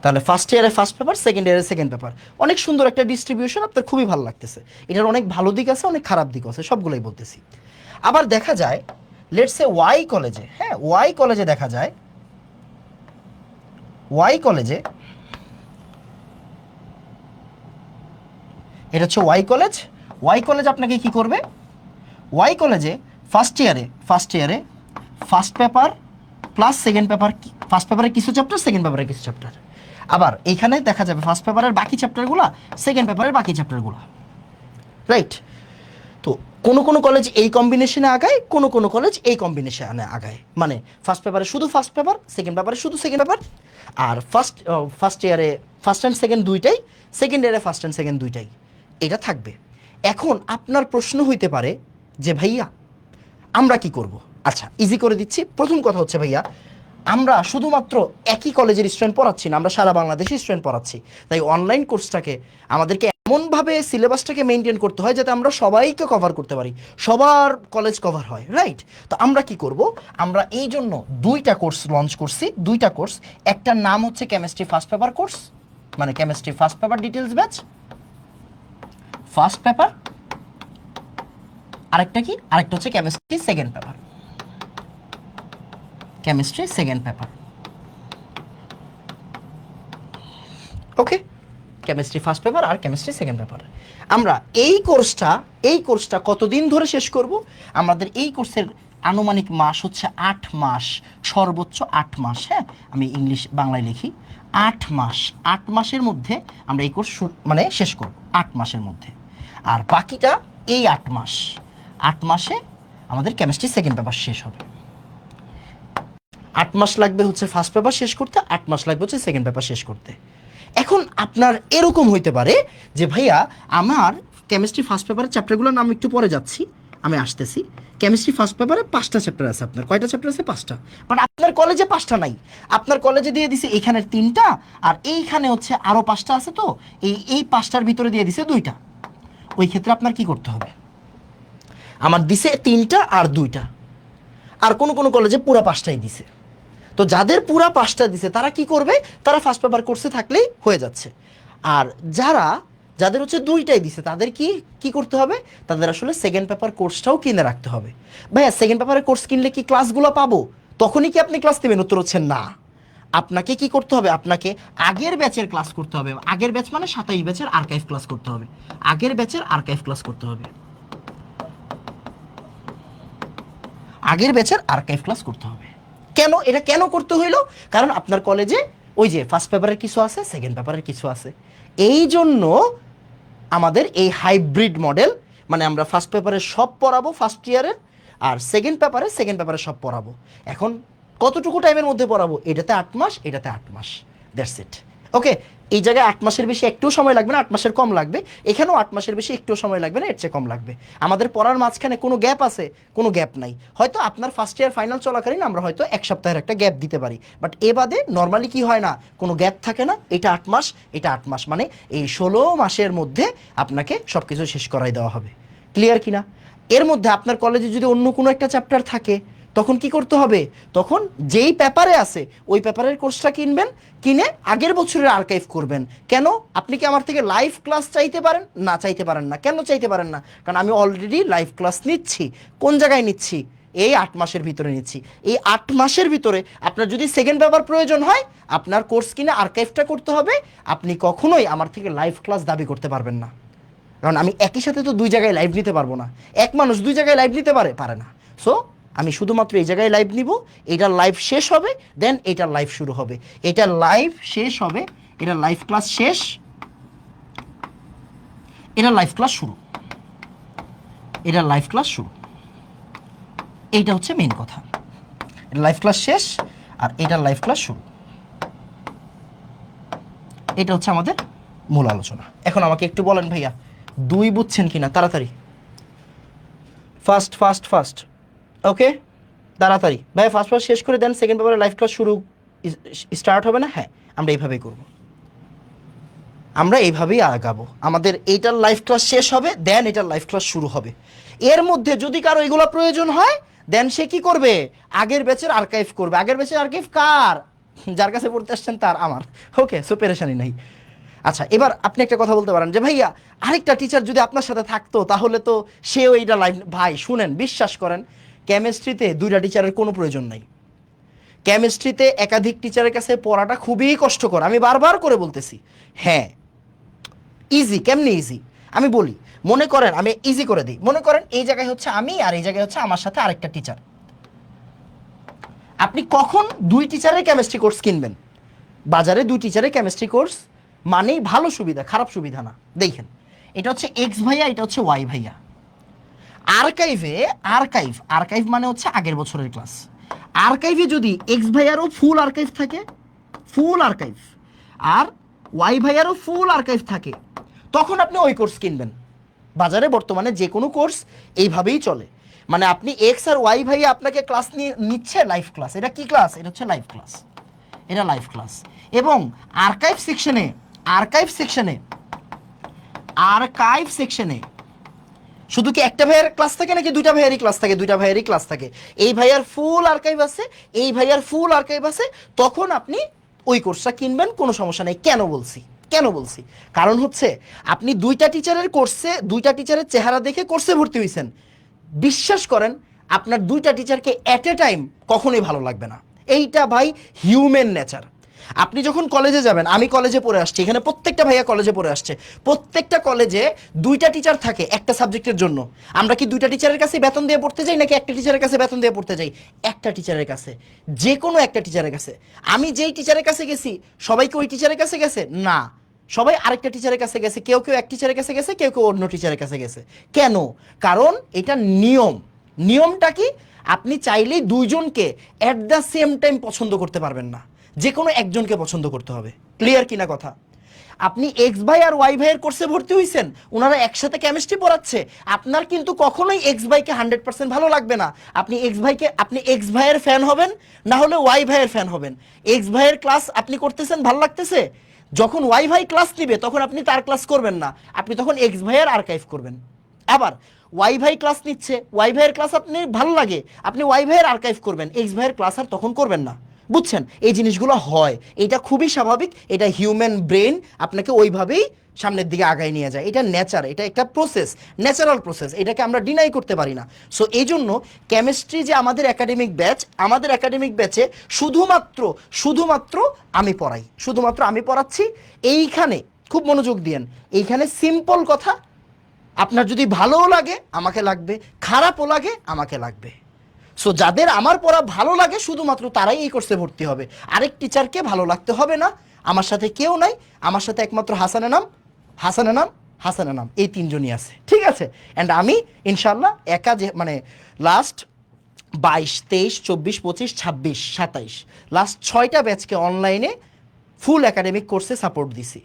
তাহলে ফার্স্ট ইয়ারে ফার্স্ট পেপার, সেকেন্ড ইয়ারে সেকেন্ড পেপার। অনেক সুন্দর একটা ডিস্ট্রিবিউশন, আপনার খুবই ভালো লাগতেছে। এটার অনেক ভালো দিক আছে, অনেক খারাপ দিক আছে, সবগুলোই বলতেছি। আবার দেখা যায় লেটস সে ওয়াই কলেজে, হ্যাঁ, ওয়াই কলেজে দেখা যায়, এটা হচ্ছে ওয়াই কলেজ আপনাকে কি করবে? ওয়াই কলেজে ফার্স্ট ইয়ারে first paper plus second paper, first পেপারের কিছু চ্যাপ্টার, সেকেন্ড পেপারের কিছু চ্যাপ্টার। আবার এইখানে দেখা যাবে ফার্স্ট পেপারের বাকি চ্যাপ্টারগুলো, সেকেন্ড পেপারের বাকি চ্যাপ্টারগুলো, রাইট? তো কোনো কলেজ এই কম্বিনেশনে আগায়, কোনো কলেজ এই কম্বিনেশনে আগায়। মানে ফার্স্ট পেপারে শুধু ফার্স্ট পেপার, সেকেন্ড পেপারে শুধু সেকেন্ড পেপার, আর ফার্স্ট ইয়ারে ফার্স্ট অ্যান্ড সেকেন্ড দুইটাই, সেকেন্ড ইয়ারে ফার্স্ট অ্যান্ড সেকেন্ড দুইটাই, এটা থাকবে। এখন আপনার প্রশ্ন হইতে পারে যে ভাইয়া আমরা কি করব? আচ্ছা, ইজি করে দিচ্ছি। প্রথম কথা হচ্ছে ভাইয়া, আমরা শুধুমাত্র একই কলেজের স্টুডেন্ট পড়াচ্ছি না, আমরা সারা বাংলাদেশের স্টুডেন্ট পড়াচ্ছি। তাই অনলাইন কোর্সটাকে আমাদেরকে এমনভাবে সিলেবাসটাকে মেনটেন করতে হয় যাতে আমরা সবাইকে কভার করতে পারি, সবার কলেজ কভার হয়, রাইট? তো আমরা কি করব, আমরা এই জন্য দুইটা কোর্স লঞ্চ করছি, দুইটা কোর্স। একটার নাম হচ্ছে কেমিস্ট্রি ফার্স্ট পেপার কোর্স, মানে chemistry first paper details batch, first paper. আরেকটা কি, আরেকটা হচ্ছে chemistry second paper, chemistry second paper. Okay, chemistry first paper আর কেমিস্ট্রি সেকেন্ড পেপার। আমরা এই কোর্সটা কতদিন ধরে শেষ করব? আমাদের এই কোর্সের আনুমানিক মাস হচ্ছে 8 মাস, সর্বোচ্চ 8 মাস। হ্যাঁ, আমি ইংলিশ বাংলায় লিখি, 8 মাস। 8 মাসের মধ্যে আমরা এই কোর্স মানে শেষ করব, 8 মাসের মধ্যে। আর বাকিটা এই 8 মাস, 8 মাসে আমাদের কেমিস্ট্রি সেকেন্ড পেপার শেষ হবে। 8 মাস লাগবে হচ্ছে ফার্স্ট পেপার শেষ করতে, 8 মাস লাগবে হচ্ছে সেকেন্ড পেপার শেষ করতে। এখন আপনার এরকম হইতে পারে যে ভাইয়া আমার কেমিস্ট্রি ফার্স্ট পেপারের চ্যাপ্টারগুলোর নাম একটু পরে যাচ্ছি, আমি আসতেছি। কেমিস্ট্রি ফার্স্ট পেপারে 5টা চ্যাপ্টার আছে। আপনার কয়টা চ্যাপ্টার আছে? 5টা। বাট আপনার কলেজে 5টা নাই, আপনার কলেজে দিয়ে দিছে এখানের 3টা, আর এইখানে হচ্ছে আরও 5টা আছে। তো এই 5টার ভিতরে দিয়ে দিছে 2টা। ওই ক্ষেত্রে আপনার কি করতে হবে? আমার দিছে 3টা আর 2টা, আর কোনো কলেজে পুরা 5টাই দিছে। তো যাদের পুরা 5টা দিছে তারা কি করবে? তারা ফার্স্ট পেপার কোর্সে থাকলেই হয়ে যাচ্ছে। আর যাদের হচ্ছে 2টাই দিছে তাদের কি করতে হবে? তাদের আসলে সেকেন্ড পেপার কোর্সটাও কিনে রাখতে হবে। ভাইয়া সেকেন্ড পেপারের কোর্স কিনলে কি ক্লাসগুলো পাবো? তখনই কি আপনি ক্লাস নেবেন? উত্তর হচ্ছে না। আপনাকে কি করতে হবে? আপনাকে আগের ব্যাচের ক্লাস করতে হবে। আগের ব্যাচ মানে 27 ব্যাচের আর্কাইভ ক্লাস করতে হবে। আগের ব্যাচের আর্কাইভ ক্লাস করতে হবে। আগের ব্যাচের আর্কাইভ ক্লাস করতে হবে। কেন এটা কেন করতে হইলো? কারণ আপনার কলেজে ওই যে ফার্স্ট পেপারের কিছু আছে, সেকেন্ড পেপারের কিছু আছে। এই জন্য আমাদের এই হাইব্রিড মডেল, মানে আমরা ফার্স্ট পেপারে সব পড়াবো ফার্স্ট ইয়ারের, আর সেকেন্ড পেপারে সব পড়াবো। এখন কতটুকু টাইমের মধ্যে পড়াবো? এটাতে 8 মাস, এটাতে 8 মাস, দ্যাটস ইট। ওকে, এই জায়গায় 8 মাসের বেশি একটু সময় লাগবে না, 8 মাসের কম লাগবে। এখানেও 8 মাসের বেশি একটু সময় লাগবে না, এর চেয়ে কম লাগবে। আমাদের পড়ার মাঝখানে কোনো গ্যাপ আছে? কোনো গ্যাপ নাই। হয়তো আপনার ফার্স্ট ইয়ার ফাইনাল চলাকালীন আমরা হয়তো 1 সপ্তাহের একটা গ্যাপ দিতে পারি, বাট এ বাদে নর্মালি কি হয় না, কোনো গ্যাপ থাকে না। এটা 8 মাস, এটা 8 মাস, মানে এই 16 মাসের মধ্যে আপনাকে সব কিছু শেষ করাই দেওয়া হবে। ক্লিয়ার কিনা? এর মধ্যে আপনার কলেজে যদি অন্য কোনো একটা চ্যাপ্টার থাকে তখন কি করতে হবে? তখন যেই পেপারে আছে ওই পেপারের কোর্সটা কিনবেন, কিনে আগের বছরের আর্কাইভ করবেন। কেন? আপনি কি আমার থেকে লাইভ ক্লাস চাইতে পারেন? না, চাইতে পারেন না। কেন চাইতে পারেন না? কারণ আমি অলরেডি লাইভ ক্লাস নিচ্ছি। কোন জায়গায় নিচ্ছি? এই 8 মাসের ভিতরে নিচ্ছি। এই 8 মাসের ভিতরে আপনার যদি সেকেন্ড পেপার প্রয়োজন হয়, আপনার কোর্স কিনে আর্কাইভটা করতে হবে। আপনি কখনোই আমার থেকে লাইভ ক্লাস দাবি করতে পারবেন না, কারণ আমি একই সাথে তো 2 জায়গায় লাইভ নিতে পারবো না। এক মানুষ 2 জায়গায় লাইভ নিতে পারে না। সো আমি শুধুমাত্র এই জায়গায় লাইভ নিব, এটার লাইভ শেষ হবে, দেন এটার লাইভ শুরু হবে। এটার লাইভ শেষ হবে, এটার লাইভ ক্লাস শেষ, এটার লাইভ ক্লাস শুরু, এটার লাইভ ক্লাস শুরু। এইটা হচ্ছে মেইন কথা। এটা লাইভ ক্লাস শেষ আর এটার লাইভ ক্লাস শুরু। এটা হচ্ছে আমাদের মূল আলোচনা। এখন আমাকে একটু বলেন ভাইয়া 2 বুঝছেন কিনা? তাড়াতাড়ি, ফার্স্ট। ওকে, তাড়াতাড়ি ভাই ফার্স্ট শেষ করে দেন, সেকেন্ড পেপারে লাইভ ক্লাস শুরু স্টার্ট হবে না? হ্যাঁ, আমরা এইভাবেই করব, আমরা এইভাবেই আগাবো। আমাদের এইটার লাইভ ক্লাস শেষ হবে, দেন এটার লাইভ ক্লাস শুরু হবে। এর মধ্যে যদি কারো এগুলো প্রয়োজন হয়, দেন সে কি করবে? আগের ব্যাচের আর্কাইভ করবে। আগের ব্যাচের আর্কাইভ কার? যার কাছে পড়তে আসছেন তার, আমার। ওকে, সো পেরেশানি নাই। আচ্ছা, এবার আপনি একটা কথা বলতে পারেন যে ভাইয়া আরেকটা টিচার যদি আপনার সাথে থাকতো তাহলে তো সেও এইটা লাইভ। ভাই শুনেন, বিশ্বাস করেন, কেমিস্ট্রিতে 2টা টিচারের কোনো প্রয়োজন নাই। কেমিস্ট্রিতে একাধিক টিচারের কাছে পড়াটা খুবই কষ্টকর, আমি বারবার করে বলতেছি। হ্যাঁ, ইজি। কেমনি ইজি আমি বলি, মনে করেন আমি ইজি করে দিই। মনে করেন এই জায়গায় হচ্ছে আমি, আর এই জায়গায় হচ্ছে আমার সাথে আরেকটা টিচার। আপনি কখন 2 টিচারের কেমিস্ট্রি কোর্স কিনবেন? বাজারে 2 টিচারের কেমিস্ট্রি কোর্স মানেই ভালো সুবিধা, খারাপ সুবিধা না। দেখেন, এটা হচ্ছে এক্স ভাইয়া, এটা হচ্ছে ওয়াই ভাইয়া। আর্কাইভে, আর্কাইভ মানে হচ্ছে আগের বছরের ক্লাস। আর্কাইভে যদি এক্স ভাইয়ারও ফুল আর্কাইভ থাকে, ফুল আর্কাইভ, আর ওয়াই ভাইয়ারও ফুল আর্কাইভ থাকে, তখন আপনি ওই কোর্স কিনবেন। বাজারে বর্তমানে যে কোনো কোর্স এইভাবেই চলে, মানে আপনি এক্স আর ওয়াই ভাইয়া আপনাকে ক্লাস নিচ্ছে লাইভ ক্লাস। এটা কি ক্লাস? এটা হচ্ছে লাইভ ক্লাস, এটা লাইভ ক্লাস। এবং আর্কাইভ সেকশনে, আর্কাইভ সেকশনে, আর্কাইভ সেকশনে শুধু কি একটা ভাইয়ের ক্লাস থাকে নাকি দুইটা ভাইয়েরই ক্লাস থাকে? দুইটা ভাইয়েরই ক্লাস থাকে। এই ভাইয়ার ফুল আর্কাইভ আছে, এই ভাইয়ার ফুল আর্কাইভ আছে, তখন আপনি ওই কোর্সটা কিনবেন, কোনো সমস্যা নেই। কেন বলছি, কেন বলছি? কারণ হচ্ছে আপনি দুইটা টিচারের কোর্সে, দুইটা টিচারের চেহারা দেখে কোর্সে ভর্তি হয়েছেন, বিশ্বাস করেন আপনার দুইটা টিচারকে অ্যাট এ টাইম কখনোই ভালো লাগবে না। এইটা ভাই হিউম্যান নেচার। আপনি যখন কলেজে যাবেন, আমি কলেজে পড়ে আসছি, এখানে প্রত্যেকটা ভাইয়া কলেজে পড়ে আসছে, প্রত্যেকটা কলেজে দুইটা টিচার থাকে একটা সাবজেক্টের জন্য। আমরা কি দুইটা টিচারের কাছে বেতন দিয়ে পড়তে যাই নাকি একটা টিচারের কাছে বেতন দিয়ে পড়তে যাই? একটা টিচারের কাছে, যে কোনো একটা টিচারের কাছে। আমি যেই টিচারের কাছে গেছি সবাই কি ওই টিচারের কাছে গেছে? না, সবাই আরেকটা টিচারের কাছে গেছে, কেউ কেউ এক টিচারের কাছে গেছে, কেউ কেউ অন্য টিচারের কাছে গেছে। কেন? কারণ এটা নিয়ম। নিয়মটা কি? আপনি চাইলেই দুইজনকে অ্যাট দ্য সেম টাইম পছন্দ করতে পারবেন না, যে কোনো একজনকে পছন্দ করতে হবে। ক্লিয়ার কিনা কথা? আপনি এক্স ভাই আর ওয়াই ভাইয়ের কোর্সে ভর্তি হয়েছেন, ওনারা একসাথে কেমিস্ট্রি পড়াচ্ছে, আপনার কিন্তু কখনোই এক্স ভাইকে 100% ভালো লাগবে না। আপনি এক্স ভাইয়ের ফ্যান হবেন, না হলে ওয়াই ভাইয়ের ফ্যান হবেন। এক্স ভাইয়ের ক্লাস আপনি করতেছেন, ভালো লাগতেছে, যখন ওয়াই ভাই ক্লাস নিবে তখন আপনি তার ক্লাস করবেন না, আপনি তখন এক্স ভাইয়ের আর্কাইভ করবেন। আবার ওয়াই ভাই ক্লাস নিচ্ছে, ওয়াই ভাইয়ের ক্লাস আপনি ভালো লাগে, আপনি ওয়াই ভাইয়ের আর্কাইভ করবেন, এক্স ভাইয়ের ক্লাস আর তখন করবেন না। বুঝছেন? এই জিনিসগুলো হয়, এটা খুবই স্বাভাবিক, এটা হিউম্যান ব্রেন আপনাকে ওইভাবেই সামনের দিকে আগায় নিয়ে যায়। এটা নেচার, এটা একটা প্রসেস, ন্যাচারাল প্রসেস, এটাকে আমরা ডিনাই করতে পারি না। সো এই জন্য কেমিস্ট্রি যে আমাদের একাডেমিক ব্যাচ, আমাদের একাডেমিক ব্যাচে শুধুমাত্র আমি পড়াই, শুধুমাত্র আমি পড়াচ্ছি। এইখানে খুব মনোযোগ দিয়েন, এইখানে সিম্পল কথা, আপনার যদি ভালোও লাগে আমাকে লাগবে, খারাপও লাগে আমাকে লাগবে। সো যাদের আমার পড়া ভালো লাগে শুধুমাত্র তারাই এই কোর্সে ভর্তি হবে, আরেক টিচারকে ভালো লাগতে হবে না। আমার সাথে কেউ নাই, আমার সাথে একমাত্র হাসান এনাম এই তিনজনই আছে, ঠিক আছে? অ্যান্ড আমি ইনশাল্লাহ একা, যে মানে লাস্ট 22, 23, 24, 25, 26, 27 লাস্ট 6টা ব্যাচকে অনলাইনে ফুল একাডেমিক কোর্সে সাপোর্ট দিছি।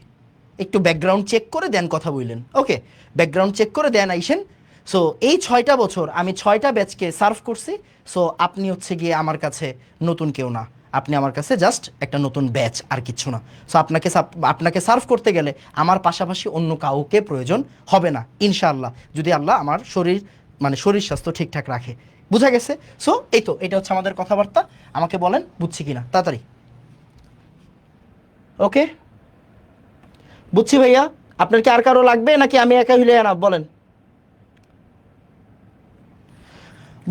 একটু ব্যাকগ্রাউন্ড চেক করে দেন, কথা বললেন, ওকে, ব্যাকগ্রাউন্ড চেক করে দেন আইসেন। সো এই 6টা বছর আমি 6টা ব্যাচকে সার্ভ করছি। সো আপনি হচ্ছে গিয়ে আমার কাছে নতুন কেউ না, আপনি আমার কাছে জাস্ট একটা নতুন ব্যাচ, আর কিচ্ছু না। সো আপনাকে সার্ভ করতে গেলে আমার পাশাপাশি অন্য কাউকে প্রয়োজন হবে না ইনশাআল্লাহ, যদি আল্লাহ আমার শরীর স্বাস্থ্য ঠিকঠাক রাখে। বুঝা গেছে? সো এই তো, এটা হচ্ছে আমাদের কথাবার্তা। আমাকে বলেন বুঝছি কিনা তাড়াতাড়ি। ওকে, বুঝছি ভাইয়া। আপনার কি আর কারো লাগবে নাকি আমি একা হইলে এনাফ? বলেন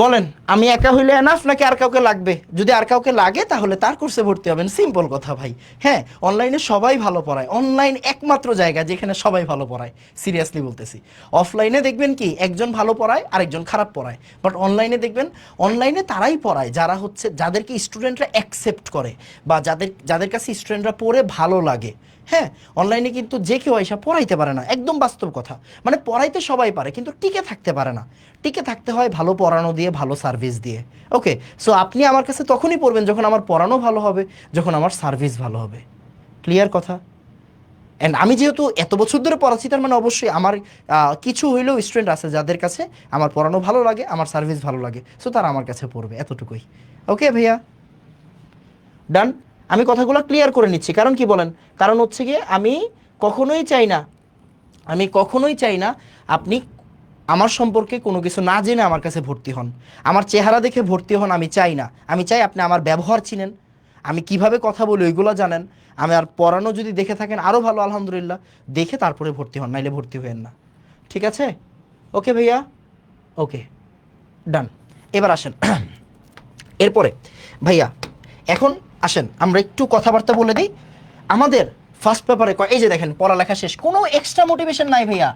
বলেন, আমি একা হইলে এনাফ নাকি আর কাউকে লাগবে? যদি আর কাউকে লাগে তাহলে তার কোর্সে ভর্তি হবেন, সিম্পল কথা ভাই। হ্যাঁ, অনলাইনে সবাই ভালো পড়ায়, অনলাইন একমাত্র জায়গা যেখানে সবাই ভালো পড়ায়, সিরিয়াসলি বলতেছি। অফলাইনে দেখবেন কি একজন ভালো পড়ায় আরেকজন খারাপ পড়ায়, বাট অনলাইনে দেখবেন অনলাইনে তারাই পড়ায় যারা হচ্ছে, যাদেরকে স্টুডেন্টরা অ্যাকসেপ্ট করে, বা যাদের কাছে স্টুডেন্টরা পড়ে ভালো লাগে। হ্যাঁ, অনলাইনে কিন্তু যে কেউ এসে পড়াইতে পারে না, একদম বাস্তব কথা। মানে পড়াইতে সবাই পারে কিন্তু টিকে থাকতে পারে না। টিকে থাকতে হয় ভালো পড়ানো দিয়ে, ভালো সার্ভিস দিয়ে। ওকে, সো আপনি আমার কাছে তখনই পড়বেন যখন আমার পড়ানো ভালো হবে, যখন আমার সার্ভিস ভালো হবে। ক্লিয়ার কথা? অ্যান্ড আমি যেহেতু এত বছর ধরে পড়াচ্ছি, তার মানে অবশ্যই আমার কিছু হইলেও স্টুডেন্ট আছে যাদের কাছে আমার পড়ানো ভালো লাগে, আমার সার্ভিস ভালো লাগে, সো তারা আমার কাছে পড়বে, এতটুকুই। ওকে ভাইয়া, ডান। আমি কথাগুলো ক্লিয়ার করে নিচ্ছি, কারণ কি বলেন, কারণ হচ্ছে গিয়ে আমি কখনোই চাই না আপনি আমার সম্পর্কে কোনো কিছু না জেনে আমার কাছে ভর্তি হন, আমার চেহারা দেখে ভর্তি হন। আমি চাই না, আমি চাই আপনি আমার ব্যবহার চিনেন, আমি কিভাবে কথা বলি ওইগুলো জানেন, আমি আর পড়ানো যদি দেখে থাকেন আরও ভালো, আলহামদুলিল্লাহ, দেখে তারপরে ভর্তি হন, নাইলে ভর্তি হবেন না। ঠিক আছে? ওকে ভাইয়া, ওকে, ডান। এবার আসেন এরপরে ভাইয়া, এখন আসেন আমরা একটু কথাবার্তা বলে দিই। আমাদের ফার্স্ট পেপারে এই যে দেখেন পড়ালেখা শেষ, কোনো এক্সট্রা মোটিভেশন নাই ভাইয়া,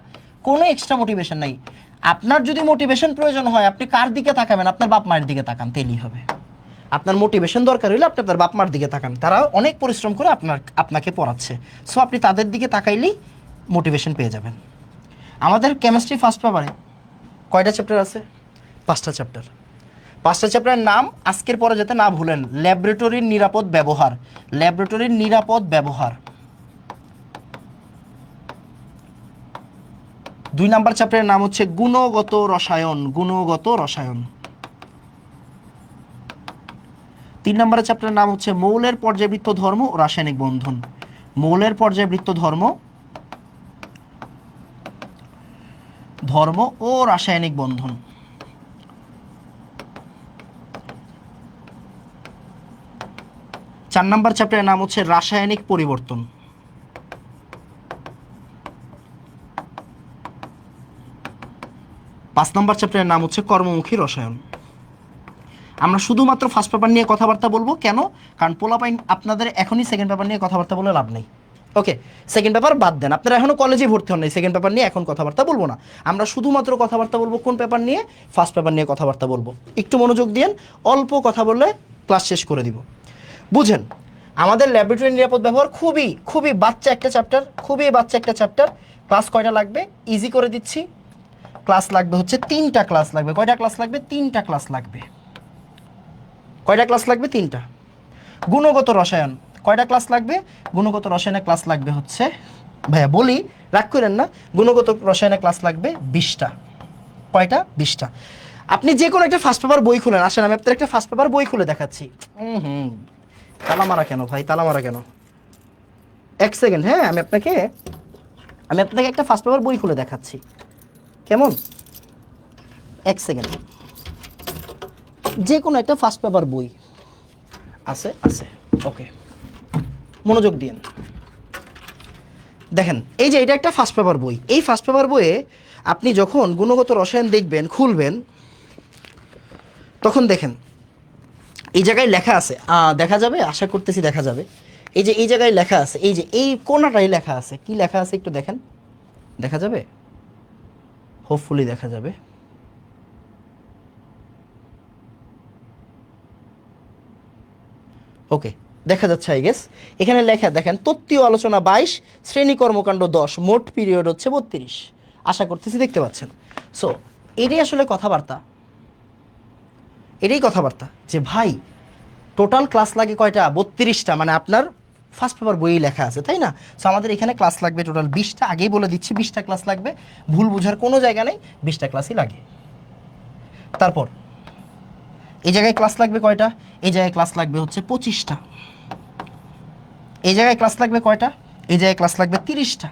কোনো এক্সট্রা মোটিভেশন নাই। আপনার যদি মোটিভেশন প্রয়োজন হয় আপনি কার দিকে তাকাবেন? আপনার বাপ মায়ের দিকে তাকান, তেলই হবে। আপনার মোটিভেশন দরকার হলে আপনি আপনার বাপ মার দিকে তাকান, তারা অনেক পরিশ্রম করে আপনাকে পড়াচ্ছে। সো আপনি তাদের দিকে তাকাইলেই মোটিভেশন পেয়ে যাবেন। আমাদের কেমিস্ট্রি ফার্স্ট পেপারে কয়টা চ্যাপ্টার আছে? 5টা চ্যাপ্টার। 5টা চ্যাপ্টারের নাম আজকের পরে যাতে না ভুলেন, ল্যাবরেটরির নিরাপদ ব্যবহার, ল্যাবরেটরির নিরাপদ ব্যবহার। 2 নাম্বার চ্যাপ্টারের নাম হচ্ছে গুণগত রসায়ন, গুণগত রসায়ন। 3 নম্বরের চ্যাপ্টারের নাম হচ্ছে মৌলের পর্যায়বৃত্ত ধর্ম ও রাসায়নিক বন্ধন, মৌলের পর্যায়বৃত্ত ধর্ম, ধর্ম ও রাসায়নিক বন্ধন। 4 নম্বর চ্যাপ্টারের নাম হচ্ছে রাসায়নিক পরিবর্তন। 5 নম্বর চ্যাপ্টারের নাম হচ্ছে কর্মমুখী রসায়ন। আমরা শুধুমাত্র ফার্স্ট পেপার নিয়ে কথাবার্তা বলবো, কেন? কারণ পোলাপাইন আপনাদের এখনই সেকেন্ড পেপার নিয়ে কথাবার্তা বলে লাভ নেই। ওকে, সেকেন্ড পেপার বাদ দেন, আপনারা এখনো কলেজে ভর্তি হন নাই, সেকেন্ড পেপার নিয়ে এখন কথাবার্তা বলবো না। আমরা শুধুমাত্র কথাবার্তা বলবো কোন পেপার নিয়ে? ফার্স্ট পেপার নিয়ে কথাবার্তা বলবো। একটু মনোযোগ দিয়েন, অল্প কথা বললে ক্লাস শেষ করে দিব। বুঝেন, আমাদের ল্যাবরেটরি নিরাপদ ব্যবহার খুবই খুবই বাচ্চা একটা চ্যাপ্টার, খুবই বাচ্চা একটা চ্যাপ্টার। ক্লাস কয়টা লাগবে? ইজি করে দিচ্ছি, ক্লাস লাগবে হচ্ছে 3টা ক্লাস লাগবে। কয়টা ক্লাস লাগবে? 3টা ক্লাস লাগবে। কয়টা ক্লাস লাগবে? 3টা। গুণগত রসায়ন কয়টা ক্লাস লাগবে? গুণগত রসায়নের ক্লাস লাগবে হচ্ছে, ভাইয়া বলি রাগ করেন না, গুণগত রসায়নের ক্লাস লাগবে 20টা। কয়টা? 20টা। আপনি যে কোনো একটা ফার্স্ট পেপার বই খুলেন, আসেন আমি আপনার একটা ফার্স্ট পেপার বই খুলে দেখাচ্ছি। তালা মারা কেন ভাই, তালা মারা কেন? 1 সেকেন্ড, হ্যাঁ আমি আপনাকে একটা ফার্স্ট পেপার বই খুলে দেখাচ্ছি, কেমন? 1 সেকেন্ড। যে কোনো একটা ফার্স্ট পেপার বই আছে, ওকে, মনোযোগ দিন। দেখেন, এই যে এটা একটা ফার্স্ট পেপার বই। এই ফার্স্ট পেপার বইয়ে আপনি যখন গুণগত রসায়ন দেখবেন, খুলবেন, তখন দেখেন এই জায়গায় লেখা আছে, দেখা যাবে, আশা করতেছি দেখা যাবে। এই যে এই জায়গায় লেখা আছে, এই যে এই কোণাটাই লেখা আছে, কি লেখা আছে একটু দেখেন, দেখা যাবে? হোপফুলি দেখা যাবে। ওকে, দেখা যাচ্ছে আই গেস। এখানে লেখা দেখেন, তত্ত্বীয় আলোচনা 22, শ্রেণী কর্মকাণ্ড 10, মোট পিরিয়ড হচ্ছে 32। আশা করতেছি দেখতে পাচ্ছেন। সো এটাই আসলে কথাবার্তা, এটাই কথাবার্তা যে ভাই টোটাল ক্লাস লাগে কয়টা? 32টা। মানে আপনার ফার্স্ট পেপার বইয়ে লেখা আছে, তাই না? সো আমাদের এখানে ক্লাস লাগবে টোটাল 20টা। আগেই বলে দিচ্ছি 20টা ক্লাস লাগবে, ভুল বোঝার কোনো জায়গা নেই, 20টা ক্লাসই লাগে। তারপর এই জায়গায় ক্লাস লাগবে কয়টা? এই জায়গায় ক্লাস লাগবে হচ্ছে 25টা। এই জায়গায় ক্লাস লাগবে কয়টা? এই জায়গায় ক্লাস লাগবে 30টা।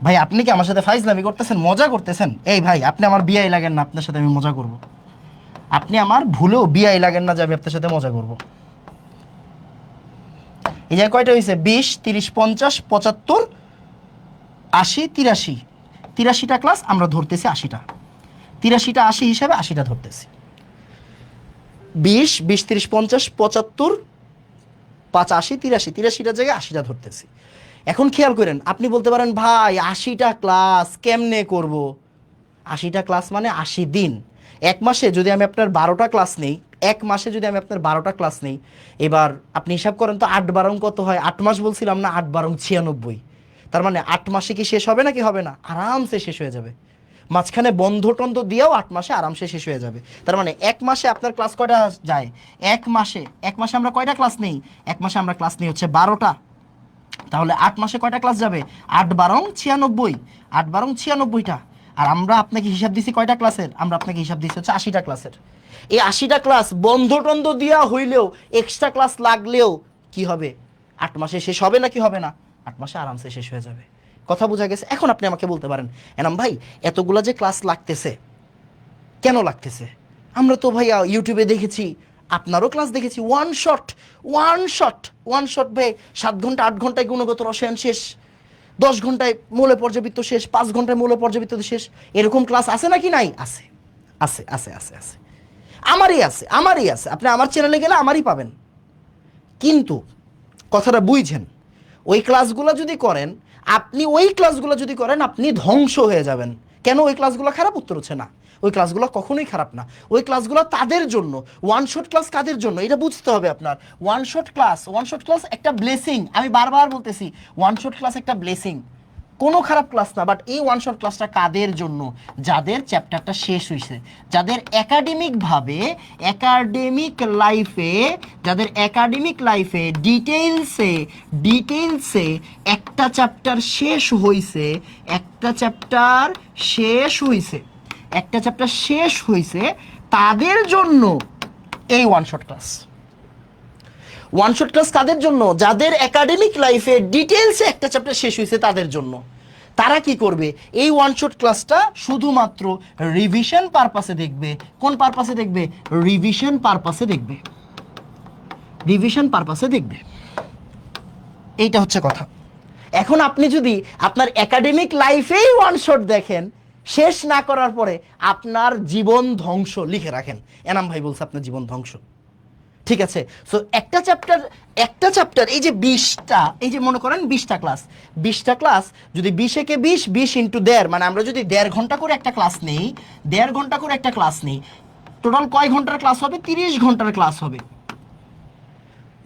ভাই আপনি কি আমার সাথে ফাইজলামি করতেছেন, মজা করতেছেন? এই ভাই আপনি আমার বিয়াই লাগেন না, আপনার সাথে আমি মজা করব। আপনি আমার ভুলেও বিয়াই লাগেন না যে আমি আপনার সাথে মজা করব। এই জায়গায় কয়টা হয়েছে? 20, 30, 50, 75, 80, 83। 83টা ক্লাস আমরা ধরতেছি, 80টা। 83টা 80 হিসাবে 80টা ধরতেছি। 20, 20, 30, 50, 75, 5, 80, 83। 83টার জায়গায় 80টা ধরতেছি। এখন খেয়াল করেন, আপনি বলতে পারেন ভাই 80টা ক্লাস কেমনে করব? 80টা ক্লাস মানে 80 দিন। এক মাসে যদি আমি আপনার 12টা ক্লাস নেই, এক মাসে যদি আমি আপনার 12টা ক্লাস নেই, এবার আপনি হিসাব করেন তো 8 12 কত হয়? 8 মাস বলছিলাম না, 8 12 96। তার মানে 8 মাসে কি শেষ হবে নাকি হবে না? আরামসে শেষ হয়ে যাবে। মাঝখানে বন্ধ টন্ধ দিয়েও 8 মাসে আরামসে শেষ হয়ে যাবে। তার মানে এক মাসে আপনার ক্লাস কয়টা যায়? এক মাসে আমরা কয়টা ক্লাস নেই? এক মাসে আমরা ক্লাস নিই হচ্ছে 12টা। তাহলে 8 মাসে কয়টা ক্লাস যাবে? 8 12 96, 8 12 96টা। আর আমরা আপনাকে হিসাব দিছি কয়টা ক্লাসের? আমরা আপনাকে হিসাব দিছি হচ্ছে 80টা ক্লাসের। এই 80টা ক্লাস বন্ধ টন্ধ দিয়া হইলেও, এক্সট্রা ক্লাস লাগলেও কি হবে? 8 মাসে শেষ হবে নাকি হবে না? 8 মাসে আরামসে শেষ হয়ে যাবে। কথা বোঝা গেছে? এখন আপনি আমাকে বলতে পারেন, এনাম ভাই এতগুলা যে ক্লাস লাগতেছে, কেন লাগতেছে? আমরা তো ভাইয়া ইউটিউবে দেখেছি, আপনারও ক্লাস দেখেছি, ওয়ান শট ভাই 7 ঘন্টা 8 ঘন্টায় গুণগত রসায়ন শেষ, 10 ঘন্টায় মৌলের পর্যাবৃত্ত শেষ, 5 ঘন্টায় মৌলের পর্যাবৃত্ত শেষ। এরকম ক্লাস আছে নাকি নাই? আছে, আছে, আছে, আছে, আছে। আমারই আছে। আপনি আমার চ্যানেলে গেলে আমারই পাবেন। কিন্তু কথাটা বুঝছেন, ওই ক্লাসগুলো যদি করেন, আপনি ধ্বংস হয়ে যাবেন। কেন? ওই ক্লাসগুলো খারাপ? উত্তর হচ্ছে না, ওই ক্লাসগুলো কখনোই খারাপ না। ওই ক্লাসগুলো তাদের জন্য। ওয়ান শট ক্লাস কাদের জন্য এটা বুঝতে হবে আপনার। ওয়ান শট ক্লাস একটা ব্লেসিং। আমি বারবার বলতেছি, ওয়ান শট ক্লাস একটা ব্লেসিং। কোনো খারাপ ক্লাস না, বাট এই ওয়ান শট ক্লাসটা কাদের জন্য? যাদের চ্যাপ্টারটা শেষ হয়েছে, যাদের একাডেমিকভাবে যাদের একাডেমিক লাইফে ডিটেইলসে একটা চ্যাপ্টার শেষ হয়েছে, তাদের জন্য এই one shot class. One shot class কাদের জন্য? যাদের একাডেমিক লাইফে ডিটেইলসে একটা চ্যাপ্টার শেষ হয়েছে তাদের জন্য। তারা কি করবে? এই ওয়ান শট ক্লাসটা শুধুমাত্র রিভিশন পারপাসে দেখবে। কোন পারপাসে দেখবে? রিভিশন পারপাসে দেখবে। এইটা হচ্ছে কথা। এখন আপনি যদি আপনার একাডেমিক লাইফেই ওয়ান শট দেখেন, শেষ না করার পরে আপনার জীবন ধ্বংস লিখে রাখেন। এনাম ভাই বলছে আপনার জীবন ধ্বংস। ঠিক আছে, সো একটা চ্যাপ্টার এই যে 20টা, এই যে মনে করেন 20টা ক্লাস, যদি 20 একে 20 ইন্টু 1.5, মানে আমরা যদি 1.5 ঘন্টা করে একটা ক্লাস নেই, টোটাল কয় ঘন্টার ক্লাস হবে? 30 ঘন্টার ক্লাস হবে।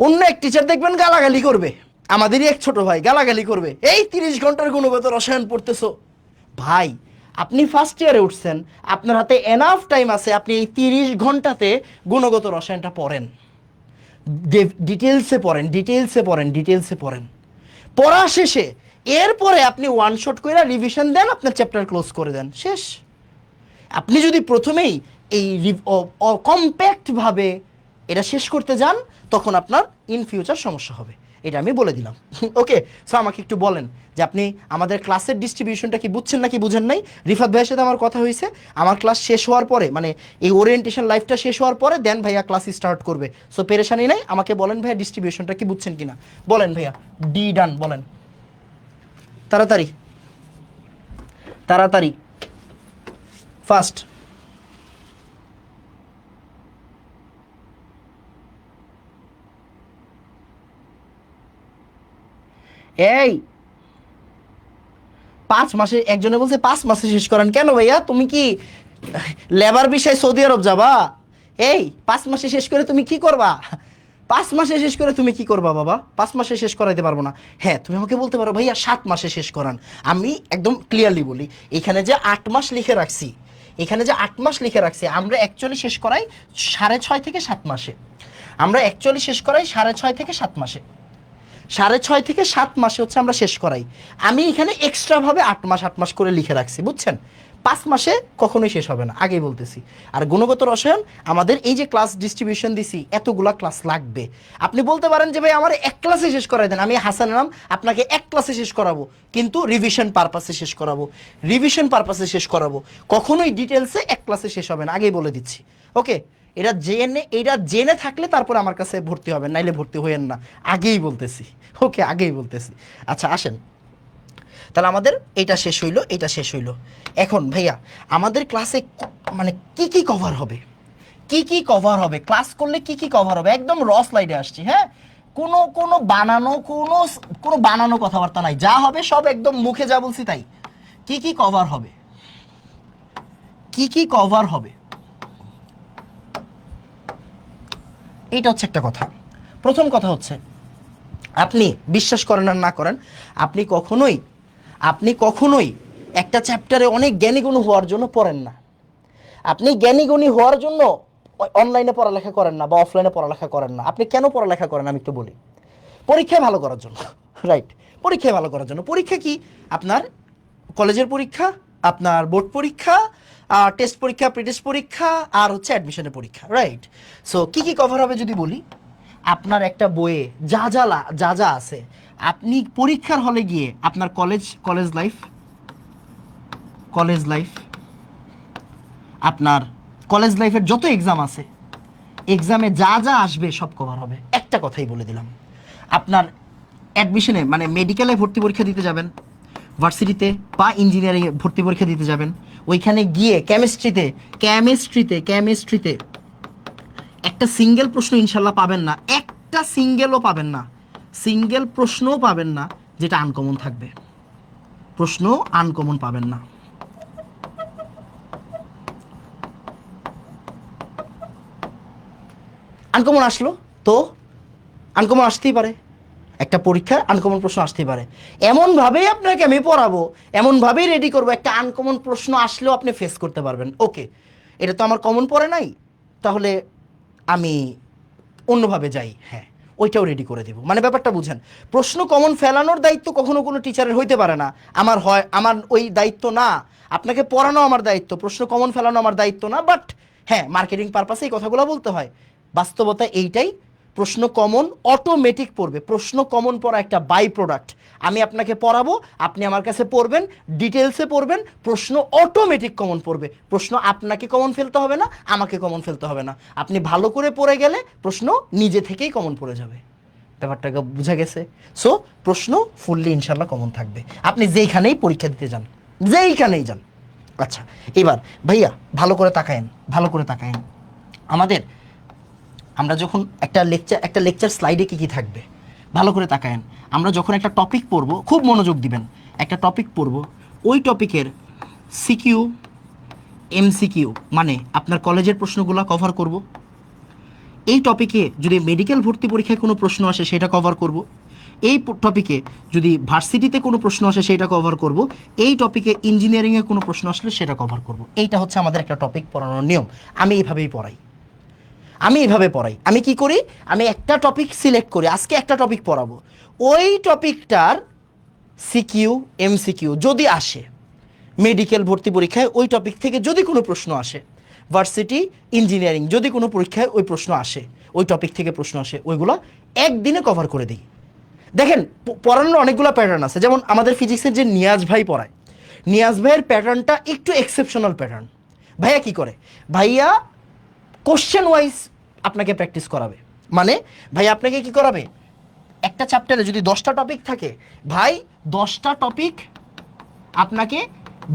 অন্য এক টিচার দেখবেন গালাগালি করবে, আমাদেরই এক ছোট ভাই গালাগালি করবে, এই 30 ঘন্টার গুণগত রসায়ন পড়তেছো। ভাই, আপনি ফার্স্ট ইয়ারে উঠছেন, আপনার হাতে এনাফ টাইম আছে, আপনি এই 30 ঘন্টাতে গুণগত রসায়নটা পড়েন, ডিটেলসে পড়েন। পড়া শেষে এরপরে আপনি ওয়ান শট করে রিভিশন দেন, আপনার চ্যাপ্টার ক্লোজ করে দেন, শেষ। আপনি যদি প্রথমেই এই কম্প্যাক্টভাবে এটা শেষ করতে যান, তখন আপনার ইন ফিউচার সমস্যা হবে, এটা আমি বলে দিলাম। ওকে, সো আমাকে একটু বলেন যে আপনি আমাদের ক্লাসের ডিস্ট্রিবিউশনটা কি বুঝছেন নাকি বুঝেন নাই? রিফাত ভাইয়ের সাথে আমার কথা হয়েছে, আমার ক্লাস শেষ হওয়ার পরে, মানে এই ওরিয়েন্টেশন লাইফটা শেষ হওয়ার পরে দেন ভাইয়া ক্লাস স্টার্ট করবে। সো পেরেশানি নাই, আমাকে বলেন ভাইয়া ডিস্ট্রিবিউশনটা কি বুঝছেন কিনা বলেন ভাইয়া। ডি ডান বলেন, তাড়াতাড়ি ফাস্ট। এই 5 মাসে, একজনে বলছে 5 মাসে শেষ করেন। কেন ভাইয়া, তুমি কি লেবার বিষয়ে সৌদি আরব যাবা? এই 5 মাসে শেষ করে তুমি কি করবা? 5 মাসে শেষ করে তুমি কি করবা বাবা? 5 মাসে শেষ করাইতে পারবো না। হ্যাঁ, তুমি আমাকে বলতে পারো ভাইয়া 7 মাসে শেষ করান। আমি একদম ক্লিয়ারলি বলি, এখানে যে 8 মাস লিখে রাখছি, আমরা অ্যাকচুয়ালি শেষ করাই 6.5 থেকে 7 মাসে। 6.5 থেকে 7 মাসে হচ্ছে আমরা শেষ করাই। আমি এখানে এক্সট্রা ভাবে 8 মাস করে লিখে রাখছি, বুঝছেন? 5 মাসে কখনোই শেষ হবে না, আগেই বলতেছি। আর গুণগত রসায়ন আমাদের এই যে ক্লাস ডিস্ট্রিবিউশন দিছি, এতগুলা ক্লাস লাগবে। আপনি বলতে পারেন যে ভাই আমার এক ক্লাসে শেষ করাই দেন, আমি হাসান নাম আপনাকে এক ক্লাসে শেষ করাবো, কিন্তু রিভিশন পারপাসে শেষ করাবো। কখনোই ডিটেলসে এক ক্লাসে শেষ হবে না, আগেই বলে দিচ্ছি। ওকে, এটা জেনে থাকলে তারপর আমার কাছে ভর্তি হবেন, নাইলে ভর্তি হইয়েন না, আগেই বলতেছি। ওকে, আগেই বলতেছি। আচ্ছা আসেন, তাহলে আমাদের এটা শেষ হইলো। এখন ভাইয়া আমাদের ক্লাসে মানে কি কভার হবে, ক্লাস করলে কি কভার হবে, একদম র স্লাইডে আসছি। হ্যাঁ, কোনো বানানো কথাবার্তা নাই, যা হবে সব একদম মুখে যা বলছি তাই। কি কভার হবে, এইটা হচ্ছে একটা কথা। প্রথম কথা হচ্ছে, আপনি বিশ্বাস করেন আর না করেন, আপনি কখনোই একটা চ্যাপ্টারে অনেক জ্ঞানীগুণী হওয়ার জন্য পড়েন না। আপনি জ্ঞানীগুণী হওয়ার জন্য অনলাইনে পড়ালেখা করেন না বা অফলাইনে পড়ালেখা করেন না। আপনি কেন পড়ালেখা করেন আমি একটু বলি। পরীক্ষায় ভালো করার জন্য, রাইট? পরীক্ষা কি? আপনার কলেজের পরীক্ষা, আপনার বোর্ড পরীক্ষা, টেস্ট পরীক্ষা, প্রি-টেস্ট পরীক্ষা, আর হচ্ছে অ্যাডমিশনের পরীক্ষা, রাইট? সো কি কভার হবে যদি বলি, আপনার একটা বইয়ে যা যা আছে, আপনি পরীক্ষার হলে গিয়ে আপনার কলেজ লাইফ, আপনার কলেজ লাইফের যত এক্সাম আছে, এক্সামে যা আসবে সব কভার হবে। একটা কথাই বলে দিলাম, আপনার অ্যাডমিশনে মানে মেডিকেলে ভর্তি পরীক্ষা দিতে যাবেন, ভার্সিটিতে বা ইঞ্জিনিয়ারিংয়ে ভর্তি পরীক্ষা দিতে যাবেন, ওইখানে গিয়ে কেমিস্ট্রিতে একটা সিঙ্গেল প্রশ্ন ইনশাল্লাহ পাবেন না, একটা সিঙ্গেলও পাবেন না, সিঙ্গেল প্রশ্নও পাবেন না যেটা আনকমন থাকবে, প্রশ্ন আনকমন পাবেন না। আনকমন আসলো তো, আনকমন আসতেই পারে, একটা পরীক্ষার আনকমন প্রশ্ন আসতেই পারে। এমনভাবেই আপনাকে আমি পড়াবো, এমনভাবেই রেডি করবো, একটা আনকমন প্রশ্ন আসলেও আপনি ফেস করতে পারবেন। ওকে, এটা তো আমার কমন পড়ে নাই, তাহলে আমি অন্যভাবে যাই, হ্যাঁ ওইটাও রেডি করে দেবো। মানে ব্যাপারটা বুঝেন, প্রশ্ন কমন ফেলানোর দায়িত্ব কখনো কোনো টিচারের হইতে পারে না। আমার ওই দায়িত্ব না। আপনাকে পড়ানো আমার দায়িত্ব, প্রশ্ন কমন ফেলানো আমার দায়িত্ব না। বাট হ্যাঁ, মার্কেটিং পারপাসে এই কথাগুলো বলতে হয়। বাস্তবতা এইটাই, প্রশ্ন কমন অটোমেটিক পড়বে। প্রশ্ন কমন পড়া একটা বাই প্রোডাক্ট। আমি আপনাকে পড়াবো, আপনি আমার কাছে পড়বেন, ডিটেলসে পড়বেন, প্রশ্ন অটোমেটিক কমন পড়বে। প্রশ্ন আপনাকে কমন ফেলতে হবে না, আমাকে কমন ফেলতে হবে না। আপনি ভালো করে পড়ে গেলে প্রশ্ন নিজে থেকেই কমন পড়ে যাবে। ব্যাপারটাকে বুঝা গেছে? সো প্রশ্ন ফুললি ইনশাল্লাহ কমন থাকবে, আপনি যেইখানেই পরীক্ষা দিতে যান, যেইখানেই যান। আচ্ছা, এবার ভাইয়া ভালো করে তাকায়েন, ভালো করে তাকায়েন। আমরা যখন একটা লেকচার স্লাইডে কী কী থাকবে ভালো করে তাকায়েন। আমরা যখন একটা টপিক পড়ব, খুব মনোযোগ দিবেন, একটা টপিক পড়ব, ওই টপিকের সিকিউ এমসিকিউ মানে আপনার কলেজের প্রশ্নগুলো কভার করব। এই টপিকে যদি মেডিকেল ভর্তি পরীক্ষায় কোনো প্রশ্ন আসে সেটা কভার করব। এই টপিকে যদি ভার্সিটিতে কোনো প্রশ্ন আসে সেটা কভার করব। এই টপিকে ইঞ্জিনিয়ারিংয়ে কোনো প্রশ্ন আসলে সেটা কভার করব। এইটা হচ্ছে আমাদের একটা টপিক পড়ানোর নিয়ম। আমি এইভাবেই পড়াই। আমি কি করি, আমি একটা টপিক সিলেক্ট করি, আজকে একটা টপিক পড়াবো। ওই টপিকটার সিকিউ এমসিকিউ যদি আসে, মেডিকেল ভর্তি পরীক্ষায় ওই টপিক থেকে যদি কোনো প্রশ্ন আসে, ভার্সিটি ইঞ্জিনিয়ারিং যদি কোনো পরীক্ষায় ওই প্রশ্ন আসে, ওই টপিক থেকে প্রশ্ন আসে, ওইগুলো একদিনে কভার করে দিই। দেখেন, পড়ানোর অনেকগুলো প্যাটার্ন আছে। যেমন আমাদের ফিজিক্সের যে নিয়াজ ভাই পড়ায়, নিয়াজ ভাইয়ের প্যাটার্নটা একটু এক্সেপশনাল প্যাটার্ন। ভাইয়া কি করে, ভাইয়া কোশ্চেন ওয়াইজ আপনাকে প্র্যাকটিস করাবে। মানে ভাই আপনাকে কি করাবে, একটা চ্যাপ্টারে যদি 10টা টপিক থাকে, ভাই 10টা টপিক আপনাকে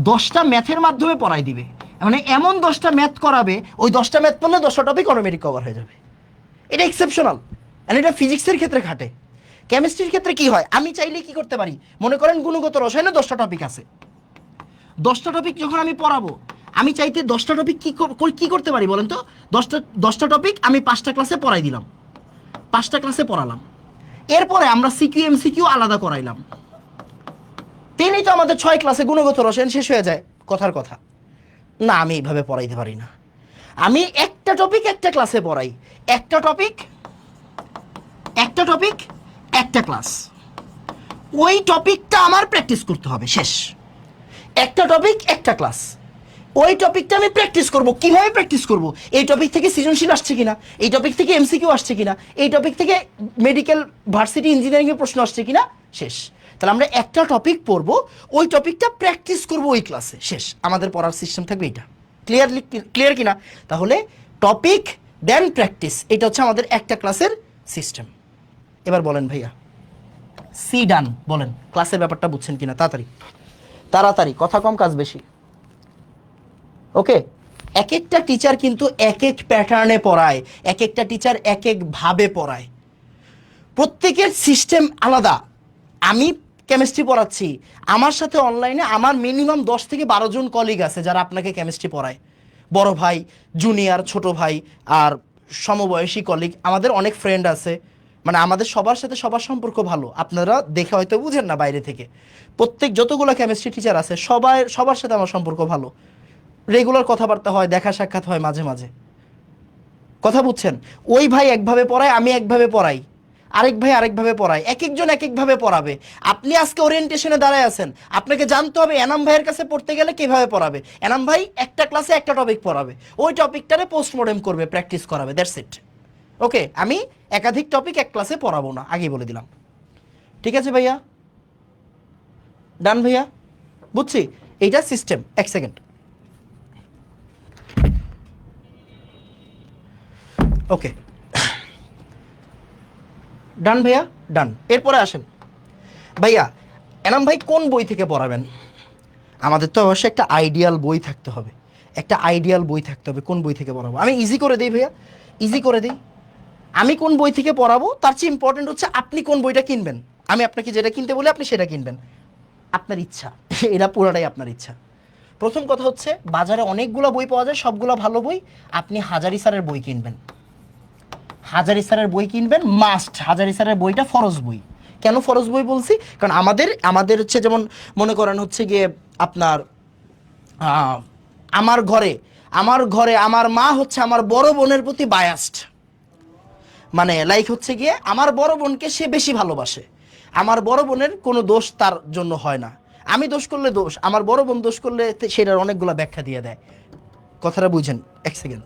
10টা ম্যাথের মাধ্যমে পড়াই দিবে। মানে এমন 10টা ম্যাথ করাবে, ওই 10টা ম্যাথ পড়লে 10টা টপিক অটোমেটিক কভার হয়ে যাবে। এটা এক্সেপশনাল, আর এটা ফিজিক্সের ক্ষেত্রে খাটে। কেমিস্ট্রির ক্ষেত্রে কি হয়, আমি চাইলে কি করতে পারি, মনে করেন গুণগত রসায়নে 10টা টপিক আছে, 10টা টপিক যখন আমি পড়াবো, আমি চাইতে 10টা টপিক কি করতে পারি বলেন তো, 10টা টপিক আমি 5টা ক্লাসে পড়াই দিলাম, 5টা ক্লাসে পড়ালাম। এরপরে আমরা সিকিউ এমসিকিউ আলাদা করাইলাম। তো আমাদের 6 ক্লাসে গুণগত রসায়ন শেষ হয়ে যায়। কথার কথা না, আমি এইভাবে পড়াইতে পারি না। আমি একটা টপিক একটা ক্লাসে পড়াই, একটা টপিক একটা ক্লাস। ওই টপিকটা আমার প্র্যাকটিস করতে হবে, শেষ। একটা টপিক একটা ক্লাস, ওই টপিকটা আমি প্র্যাকটিস করব। কিভাবে প্র্যাকটিস করব, এই টপিক থেকে সৃজনশীল আসছে কিনা, এই টপিক থেকে এমসিকিউ আসছে কিনা, এই টপিক থেকে মেডিকেল ভার্সিটি ইঞ্জিনিয়ারিং এর প্রশ্ন আসছে কিনা, শেষ। তাহলে আমরা একটা টপিক পড়ব, ওই টপিকটা প্র্যাকটিস করব ওই ক্লাসে, শেষ। আমাদের পড়ার সিস্টেম থাকবে এটা। ক্লিয়ার কিনা? তাহলে টপিক দেন প্র্যাকটিস, এটা হচ্ছে আমাদের একটা ক্লাসের সিস্টেম। এবার বলেন ভাইয়া, সি ডান, বলেন ক্লাসের ব্যাপারটা বুঝছেন কিনা? তাড়াতাড়ি, কথা কম কাজ বেশি। ওকে, এক একটা টিচার কিন্তু এক এক প্যাটার্নে পড়ায়, এক একটা টিচার এক এক ভাবে পড়ায়, প্রত্যেকের সিস্টেম আলাদা। আমি কেমিস্ট্রি পড়াচ্ছি, আমার সাথে অনলাইনে আমার মিনিমাম 10 থেকে 12 জন কলিগ আছে যারা আপনাকে কেমিস্ট্রি পড়ায়। বড় ভাই, জুনিয়র, ছোট ভাই আর সমবয়সী কলিগ, আমাদের অনেক ফ্রেন্ড আছে। মানে আমাদের সবার সাথে সবার সম্পর্ক ভালো, আপনারা দেখে হয়তো বুঝেন না বাইরে থেকে। যতগুলো কেমিস্ট্রি টিচার আছে সবার সাথে আমার সম্পর্ক ভালো, রেগুলার কথাবার্তা হয়, দেখা সাক্ষাৎ হয় মাঝে মাঝে। কথা বুঝছেন? ওই ভাই একভাবে পড়ায়, আমি একভাবে পড়াই, আরেক ভাই আরেকভাবে পড়ায়, এক একজন এক একভাবে পড়াবে। আপনি আজকে ওরিয়েন্টেশনে দাঁড়ায় আছেন, আপনাকে জানতে হবে এনাম ভাইয়ের কাছে পড়তে গেলে কিভাবে পড়াবে। এনাম ভাই একটা ক্লাসে একটা টপিক পড়াবে, ওই টপিকটারে পোস্টমর্টেম করবে, প্র্যাকটিস করাবে, দ্যাটস ইট। ওকে, আমি একাধিক টপিক এক ক্লাসে পড়াবো না, আগেই বলে দিলাম। ঠিক আছে ভাইয়া? ডান ভাইয়া? বুঝছি, এইটা সিস্টেম। এক সেকেন্ড। ওকে, ডান ভাইয়া, ডান। এরপরে আসেন ভাইয়া, এনাম ভাই কোন বই থেকে পড়াবেন? আমাদের তো অবশ্যই একটা আইডিয়াল বই থাকতে হবে, কোন বই থেকে পড়াবো? আমি ইজি করে দিই ভাইয়া, ইজি করে দিই। আমি কোন বই থেকে পড়াবো তার চেয়ে ইম্পর্টেন্ট হচ্ছে আপনি কোন বইটা কিনবেন। আমি আপনাকে যেটা কিনতে বলি আপনি সেটা কিনবেন, আপনার ইচ্ছা, এটা পুরোটাই আপনার ইচ্ছা। প্রথম কথা হচ্ছে, বাজারে অনেকগুলো বই পাওয়া যায়, সবগুলো ভালো বই। আপনি হাজারি স্যারের বই কিনবেন, মাস্ট। হাজারি স্যারের বইটা ফরজ বই, কেন ফরজ বই বলছি? কারণ আমাদের হচ্ছে যেমন মনে করেন হচ্ছে গিয়ে আপনার আহ, আমার ঘরে আমার মা হচ্ছে আমার বড় বোনের প্রতি বায়াসড, মানে লাইক হচ্ছে গিয়ে আমার বড় বোনকে সে বেশি ভালোবাসে, আমার বড় বোনের কোনো দোষ তার জন্য হয় না, আমি দোষ করলে দোষ, আমার বড় বোন দোষ করলে সেটার অনেকগুলো ব্যাখ্যা দিয়ে দেয়। কথাটা বুঝেন? এক সেকেন্ড।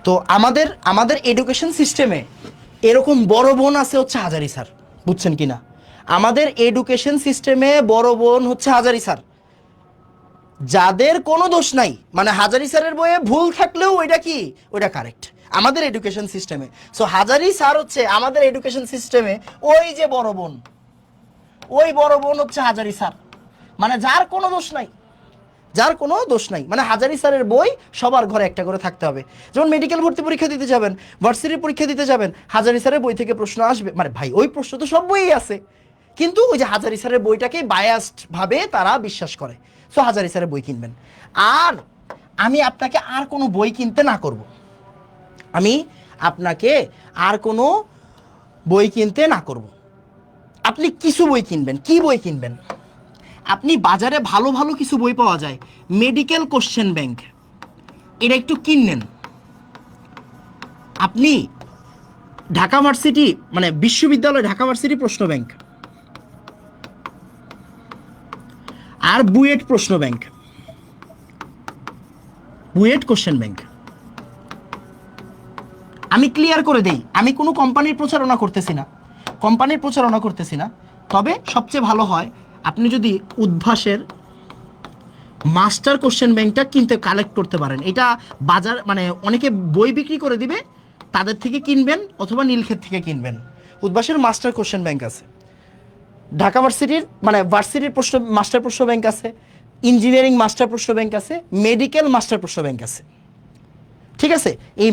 তো আমাদের আমাদের এডুকেশন সিস্টেমে এরকম বড় বোন আছে হচ্ছে হাজারি স্যার, বুঝছেন কি না? আমাদের এডুকেশন সিস্টেমে বড় বোন হচ্ছে হাজারি স্যার, যাদের কোনো দোষ নাই, মানে হাজারি স্যারের বইয়ে ভুল থাকলেও ওইটা কি, ওইটা কারেক্ট আমাদের এডুকেশন সিস্টেমে। সো হাজারি স্যার হচ্ছে আমাদের এডুকেশন সিস্টেমে ওই যে বড় বোন, ওই বড় বোন হচ্ছে হাজারি স্যার, মানে যার কোনো দোষ নাই, যার কোনো দোষ নাই, মানে হাজারি স্যারের বই সবার ঘরে একটা করে থাকতে হবে। যেমন মেডিকেল ভর্তি পরীক্ষা দিতে যাবেন, ভার্সিটির পরীক্ষা দিতে যাবেন, হাজারি স্যারের বই থেকে প্রশ্ন আসবে, মানে ভাই ওই প্রশ্ন তো সব বইই আছে, কিন্তু ওই যে হাজারি স্যারের বইটাকে বায়াসড ভাবে তারা বিশ্বাস করে। সো হাজারি স্যারের বই কিনবেন। আর আমি আপনাকে আর কোনো বই কিনতে না করব, আমি আপনাকে আর কোনো বই কিনতে না করব, আপনি কিছু বই কিনবেন। কি বই কিনবেন? আপনি বাজারে ভালো ভালো কিছু বই পাওয়া যায়, মেডিকেল কোশ্চেন ব্যাংক, এটা একটু কিনেন। আপনি ঢাকা ভার্সিটি মানে বিশ্ববিদ্যালয় ঢাকা ভার্সিটি প্রশ্ন ব্যাংক আর বুয়েট প্রশ্ন ব্যাংক, বুয়েট কোশ্চেন ব্যাংক। আমি ক্লিয়ার করে দেই, আমি কোনো কোম্পানির প্রচারণা করতেছি না, কোম্পানির প্রচারণা করতেছি না, তবে সবচেয়ে ভালো হয় আপনি যদি উদ্ভাসের মাস্টার কোশ্চেন ব্যাংকটা কিনতে কালেক্ট করতে পারেন। এটা বাজার মানে অনেকে বই বিক্রি করে দিবে, তাদের থেকে কিনবেন অথবা নীলক্ষেত থেকে কিনবেন। উদ্ভাসের মাস্টার কোশ্চেন ব্যাংক আছে, ঢাকা ভার্সিটির মানে ভার্সিটির প্রশ্ন মাস্টার প্রশ্ন ব্যাংক আছে, ইঞ্জিনিয়ারিং মাস্টার প্রশ্ন ব্যাংক আছে, মেডিকেল মাস্টার প্রশ্ন ব্যাংক আছে। ঠিক আছে, এই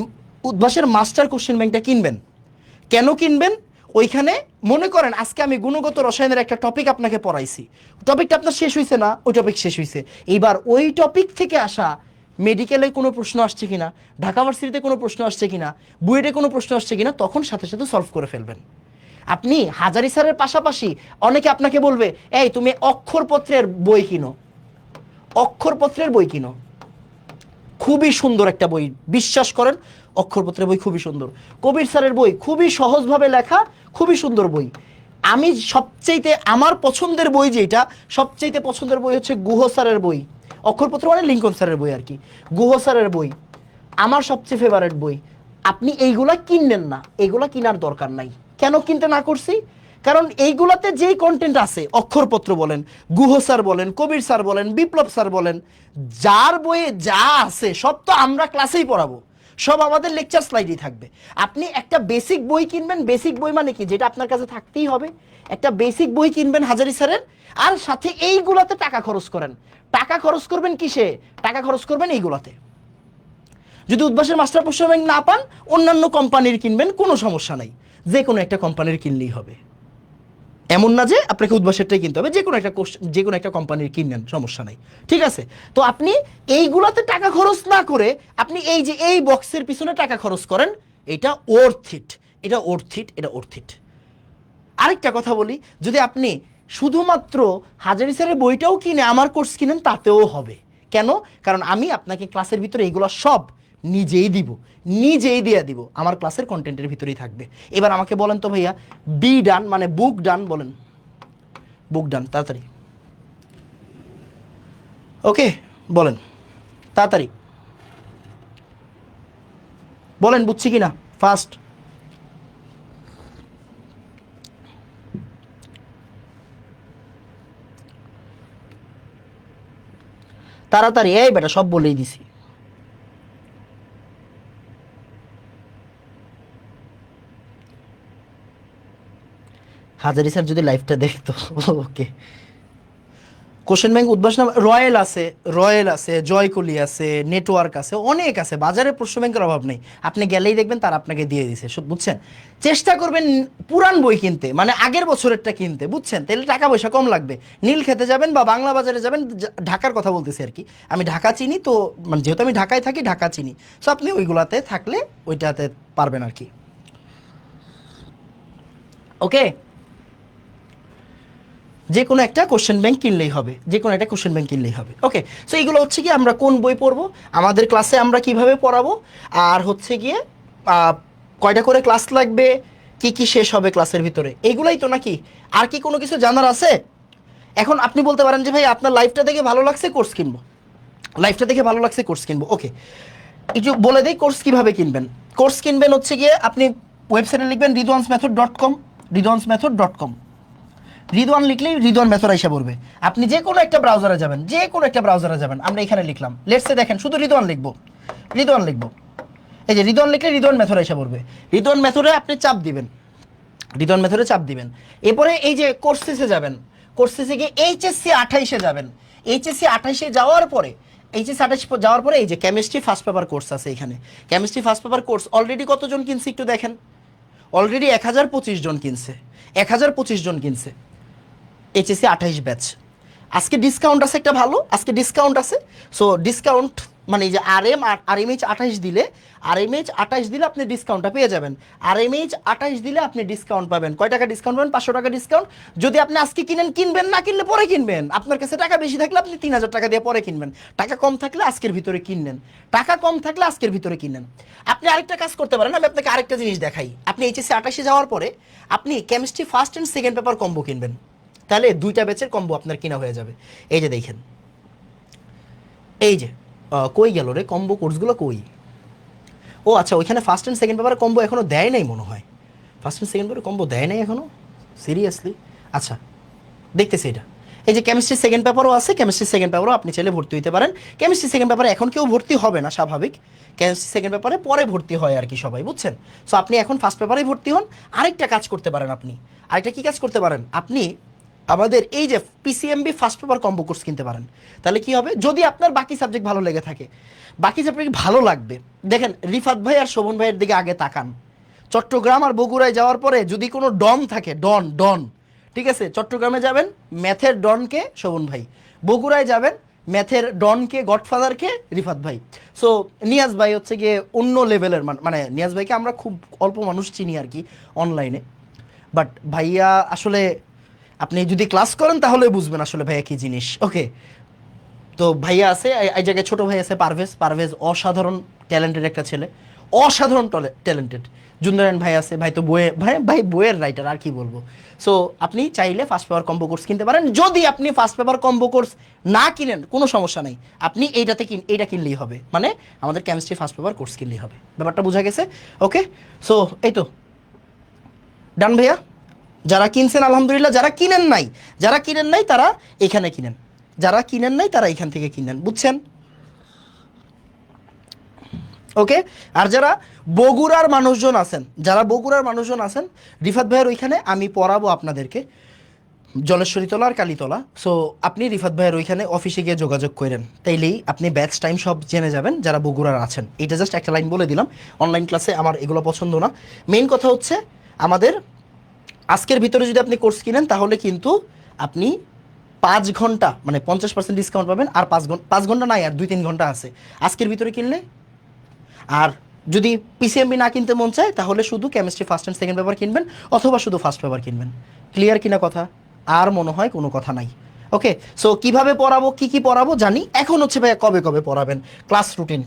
উদ্ভাসের মাস্টার কোশ্চেন ব্যাংকটা কিনবেন। কেন কিনবেন? ওইখানে মনে করেন আজকে আমি গুণগত রসায়নের একটা টপিক আপনাকে পড়াইছি, টপিকটা আপনার শেষ হয়েছে না, ওই টপিক শেষ হয়েছে, এইবার ওই টপিক থেকে আসা মেডিকেলে কোনো প্রশ্ন আসছে কিনা, ঢাকা ভার্সিটিতে কোনো প্রশ্ন আসছে কিনা, বুয়েটে কোনো প্রশ্ন আসছে কিনা, তখন সাথে সাথে সলভ করে ফেলবেন। আপনি হাজারি স্যারের পাশাপাশি অনেকে আপনাকে বলবে এই তুমি অক্ষরপত্রের বই কিনো, অক্ষরপত্রের বই কিনো, খুবই সুন্দর একটা বই, বিশ্বাস করেন অক্ষরপত্রের বই খুবই সুন্দর, কবির স্যারের বই খুবই সহজভাবে লেখা, খুবই সুন্দর বই। আমি সবচেয়েতে আমার পছন্দের বই যেটা, সবচেয়েতে পছন্দের বই হচ্ছে গুহ স্যারের বই, অক্ষরপত্র মানে লিঙ্কন স্যারের বই আর কি, গুহ স্যারের বই আমার সবচেয়ে ফেভারিট বই। আপনি এইগুলা কিনবেন না, এগুলা কেনার দরকার নাই। কেন কিনতে না করছি? কারণ এইগুলাতে যেই কন্টেন্ট আছে, অক্ষরপত্র বলেন, গুহ স্যার বলেন, কবির স্যার বলেন, বিপ্লব স্যার বলেন, যার বইয়ে যা আছে সব তো আমরা ক্লাসেই পড়াবো, সব আমাদের লেকচার স্লাইডেই থাকবে। আপনি একটা বেসিক বই কিনবেন, বেসিক বই মানে কি, যেটা আপনার কাছে থাকতেই হবে, একটা বেসিক বই কিনবেন হাজারি স্যারের, আর সাথে এইগুলাতে টাকা খরচ করেন। টাকা খরচ করবেন কিসে? টাকা খরচ করবেন এইগুলাতে। যদি উদ্ভাসের মাস্টার প্রশ্ন ব্যাংক না পান, অন্যান্য কোম্পানির কিনবেন, কোনো সমস্যা নাই, যে কোনো একটা কোম্পানির কিনলেই হবে। এমন না যে আপনাকে উদ্ভাসেরটাই কিনতে হবে, যে কোনো একটা কোম্পানির কিনবেন, সমস্যা নাই। ঠিক আছে, তো আপনি এইগুলাতে টাকা খরচ না করে আপনি এই যে এই বক্সের পিছনে টাকা খরচ করেন, এটা ওর্থিট, এটা ওর্থিট, এটা ওর্থিট। আরেকটা কথা বলি, যদি আপনি শুধুমাত্র হাজারি স্যারের বইটাও কিনে আমার কোর্স কিনেন, তাতেও হবে। কেন? কারণ আমি আপনাকে ক্লাসের ভিতরে এইগুলো সব নিজেই দিব, নিজেই দিয়ে দিব, আমার ক্লাসের কন্টেন্টের ভিতরেই থাকবে। এবার আমাকে বলেন তো ভাইয়া, বি ডান মানে বুক ডান বলেন, বুক ডান তাড়াতাড়ি। ওকে বলেন তাড়াতাড়ি বলেন, বুঝছি কিনা ফার্স্ট। তাড়াতাড়ি, এই বেটা সব বলেই দিছি। হাজারি স্যার যদি লাইভটা দেখতো। ওকে কোশ্চেন ব্যাংক উদ্ভাসন রয়্যাল আছে, জয়কলি আছে, নেটওয়ার্ক আছে, অনেক আছে। বাজারে প্রশ্ন ব্যাংকের অভাব নেই। আপনি গেলেই দেখবেন তারা আপনাকে দিয়ে দিছে, বুঝছেন? চেষ্টা করবেন পুরান বই কিনতে, মানে আগের বছরেরটা কিনতে, বুঝছেন? তাহলে টাকা পয়সা কম লাগবে। নীল খেতে যাবেন বা বাংলা বাজারে যাবেন, ঢাকার কথা বলতেছি আর কি, আমি ঢাকা চিনি তো, মানে যেহেতু আমি ঢাকায় থাকি, ঢাকা চিনি। সো আপনি ওইগুলাতে থাকলে ওইটাতে পারবেন আর কি। ওকে, যে কোনো একটা কোশ্চেন ব্যাংক কিনলেই হবে, যে কোনো একটা কোশ্চেন ব্যাংক কিনলেই হবে। ওকে, সো এইগুলো হচ্ছে কি আমরা কোন বই পড়বো, আমাদের ক্লাসে আমরা কিভাবে পড়াবো, আর হচ্ছে গিয়ে কয়টা করে ক্লাস লাগবে, কি কি শেষ হবে ক্লাসের ভিতরে, এইগুলাই তো নাকি? আর কি কোনো কিছু জানার আছে? এখন আপনি বলতে পারেন যে ভাই আপনার লাইফটা দেখে ভালো লাগছে, কোর্স কিনবো, লাইফটা দেখে ভালো লাগছে, কোর্স কিনবো। ওকে, একটু বলে দিই কোর্স কিভাবে কিনবেন। কোর্স কিনবেন হচ্ছে গিয়ে আপনি ওয়েবসাইটে লিখবেন ridwansmethod.com, ridwansmethod.com। রিদওয়ান লিখলেই রিদওয়ান মেথড আইসা পড়বে। আপনি যে কোনো একটা ব্রাউজারে যাবেন, যে কোনো একটা ব্রাউজারে যাবেন, আমরা এখানে লিখলাম, লেটসে দেখেন শুধু রিদওয়ান লিখবো, রিদওয়ান লিখবো, এই যে রিদওয়ান লিখলে রিদওয়ান মেথড আইসা পড়বে। রিদওয়ান মেথডে আপনি চাপ দিবেন, রিদওয়ান মেথডে চাপ দিবেন। এরপরে এই যে কোর্সেসে যাবেন, কোর্সেসে গিয়ে এইচএসসি 28-এ যাবেন। এইচএসসি 28-এ যাওয়ার পরে, এইচএসসি 28 যাওয়ার পরে এই যে কেমিস্ট্রি ফার্স্ট পেপার কোর্স আছে এখানে। Chemistry first paper course already কতজন কিনছে একটু দেখেন, অলরেডি 1025 জন কিনছে, 1025 জন কিনছে এইচএসসি 28 ব্যাচ। আজকে ডিসকাউন্ট আছে একটা ভালো, আজকে ডিসকাউন্ট আছে। সো ডিসকাউন্ট মানে এই যে আরএমএইচ 28 দিলে, আরএমএইচ 28 দিলে আপনি ডিসকাউন্টটা পেয়ে যাবেন। আরএমএইচ 28 দিলে আপনি ডিসকাউন্ট পাবেন। কয় টাকা ডিসকাউন্ট পাবেন? 500 টাকা ডিসকাউন্ট। যদি আপনি আজকে কিনেন কিনবেন, না কিনলে পরে কিনবেন। আপনার কাছে টাকা বেশি থাকলে আপনি 3000 টাকা দিয়ে পরে কিনবেন, টাকা কম থাকলে আজকের ভিতরে কিনলেন, টাকা কম থাকলে আজকের ভিতরে কিনেন। আপনি আরেকটা কাজ করতে পারেন, আমি আপনাকে আরেকটা জিনিস দেখাই। আপনি এইচএসসি 28-এ যাওয়ার পরে আপনি chemistry first and second paper combo কিনবেন, তাহলে দুইটা ব্যাচের কম্বো আপনার কিনা হয়ে যাবে। এই যে দেখেন, এই যে কই গেল রে কম্বো কোর্সগুলো, কই? ও আচ্ছা, ওইখানে ফার্স্ট অ্যান্ড সেকেন্ড পেপারে কম্বো এখনও দেয় নাই মনে হয়, ফার্স্ট অ্যান্ড সেকেন্ড পেপারে কম্বো দেয় নাই এখনও, সিরিয়াসলি? আচ্ছা, দেখতেছি এটা। এই যে কেমিস্ট্রি সেকেন্ড পেপারও আছে, কেমিস্ট্রি সেকেন্ড পেপারও আপনি চাইলে ভর্তি হতে পারেন। কেমিস্ট্রি সেকেন্ড পেপারে এখন কেউ ভর্তি হবে না, স্বাভাবিক। কেমিস্ট্রি সেকেন্ড পেপারে পরে ভর্তি হয় আর কি সবাই, বুঝছেন? সো আপনি এখন ফার্স্ট পেপারেই ভর্তি হন। আরেকটা কাজ করতে পারেন আপনি, আরেকটা কি কাজ করতে পারেন আপনি? আমাদের এই যে PCMB first paper combo course কিনতে পারেন। তাহলে কি হবে, যদি আপনার বাকি সাবজেক্ট ভালো লেগে থাকে, বাকি সাবজেক্ট ভালো লাগবে, দেখেন রিফাত ভাই আর শোভন ভাইয়ের দিকে আগে তাকান। চট্টগ্রাম আর বগুড়ায় যাওয়ার পরে যদি কোনো ডন থাকে, ডন ডন, ঠিক আছে, চট্টগ্রামে যাবেন ম্যাথের ডনকে শোভন ভাই, বগুড়ায় যাবেন ম্যাথের ডনকে, গডফাদারকে রিফাত ভাই। সো নিয়াজ ভাই হচ্ছে গিয়ে অন্য লেভেলের, মানে নিয়াজ ভাইকে আমরা খুব অল্প মানুষ চিনি আর কি অনলাইনে, বাট ভাইয়া আসলে আপনি যদি ক্লাস করেন তাহলে বুঝবেন আসলে ভাইয়া কী জিনিস। ওকে, তো ভাইয়া আছে এই জায়গায়, ছোটো ভাই আছে পারভেজ, পারভেজ অসাধারণ ট্যালেন্টেড একটা ছেলে, অসাধারণ ট্যালেন্টেড। জুন্দারায়ণ ভাই আছে, ভাই তো বইয়ে, ভাই বইয়ের রাইটার, আর কি বলবো। সো আপনি চাইলে ফার্স্ট পেপার কম্বো কোর্স কিনতে পারেন। যদি আপনি ফার্স্ট পেপার কম্বো কোর্স না কিনেন কোনো সমস্যা নেই, আপনি এইটা কিনলেই হবে, মানে আমাদের কেমিস্ট্রি ফার্স্ট পেপার কোর্স কিনলেই হবে। ব্যাপারটা বোঝা গেছে? ওকে, সো এই তো ডান ভাইয়া। যারা কিনছেন আলহামদুলিল্লাহ, যারা কিনেন নাই তারা এখানে কিনেন, যারা কিনেন নাই তারা এখান থেকে কিনেন, বুঝছেন? ওকে, আর যারা বগুড়ার মানুষজন আছেন, রিফাত ভাইয়ের ওইখানে আমি পড়াবো আপনাদেরকে, জলেশ্বরীতলা আর কালীতলা। সো আপনি রিফাত ভাইয়ের ওইখানে অফিসে গিয়ে যোগাযোগ করেন, তাইলেই আপনি ব্যাচ টাইম সব জেনে যাবেন যারা বগুড়ার আছেন। এটা জাস্ট একটা লাইন বলে দিলাম, অনলাইন ক্লাসে আমার এগুলো পছন্দ না। মেইন কথা হচ্ছে আমাদের আজকের ভিতরে যদি আপনি কোর্স কিনেন তাহলে কিন্তু আপনি 5 ঘন্টা মানে 50% ডিসকাউন্ট পাবেন। আর 5 ঘন্টা নাই, আর 2-3 ঘন্টা আছে আজকের ভিতরে কিনলে। আর যদি পিসিএমবি না কিনতে মন চায় তাহলে শুধু chemistry first and second paper কিনবেন, অথবা শুধু ফার্স্ট পেপার কিনবেন। ক্লিয়ার কিনা কথা? আর মনে হয় কোনো কথা নাই। ওকে, সো কিভাবে পড়াবো, কি পড়াবো জানি। এখন হচ্ছে ভাইয়া কবে পড়াবেন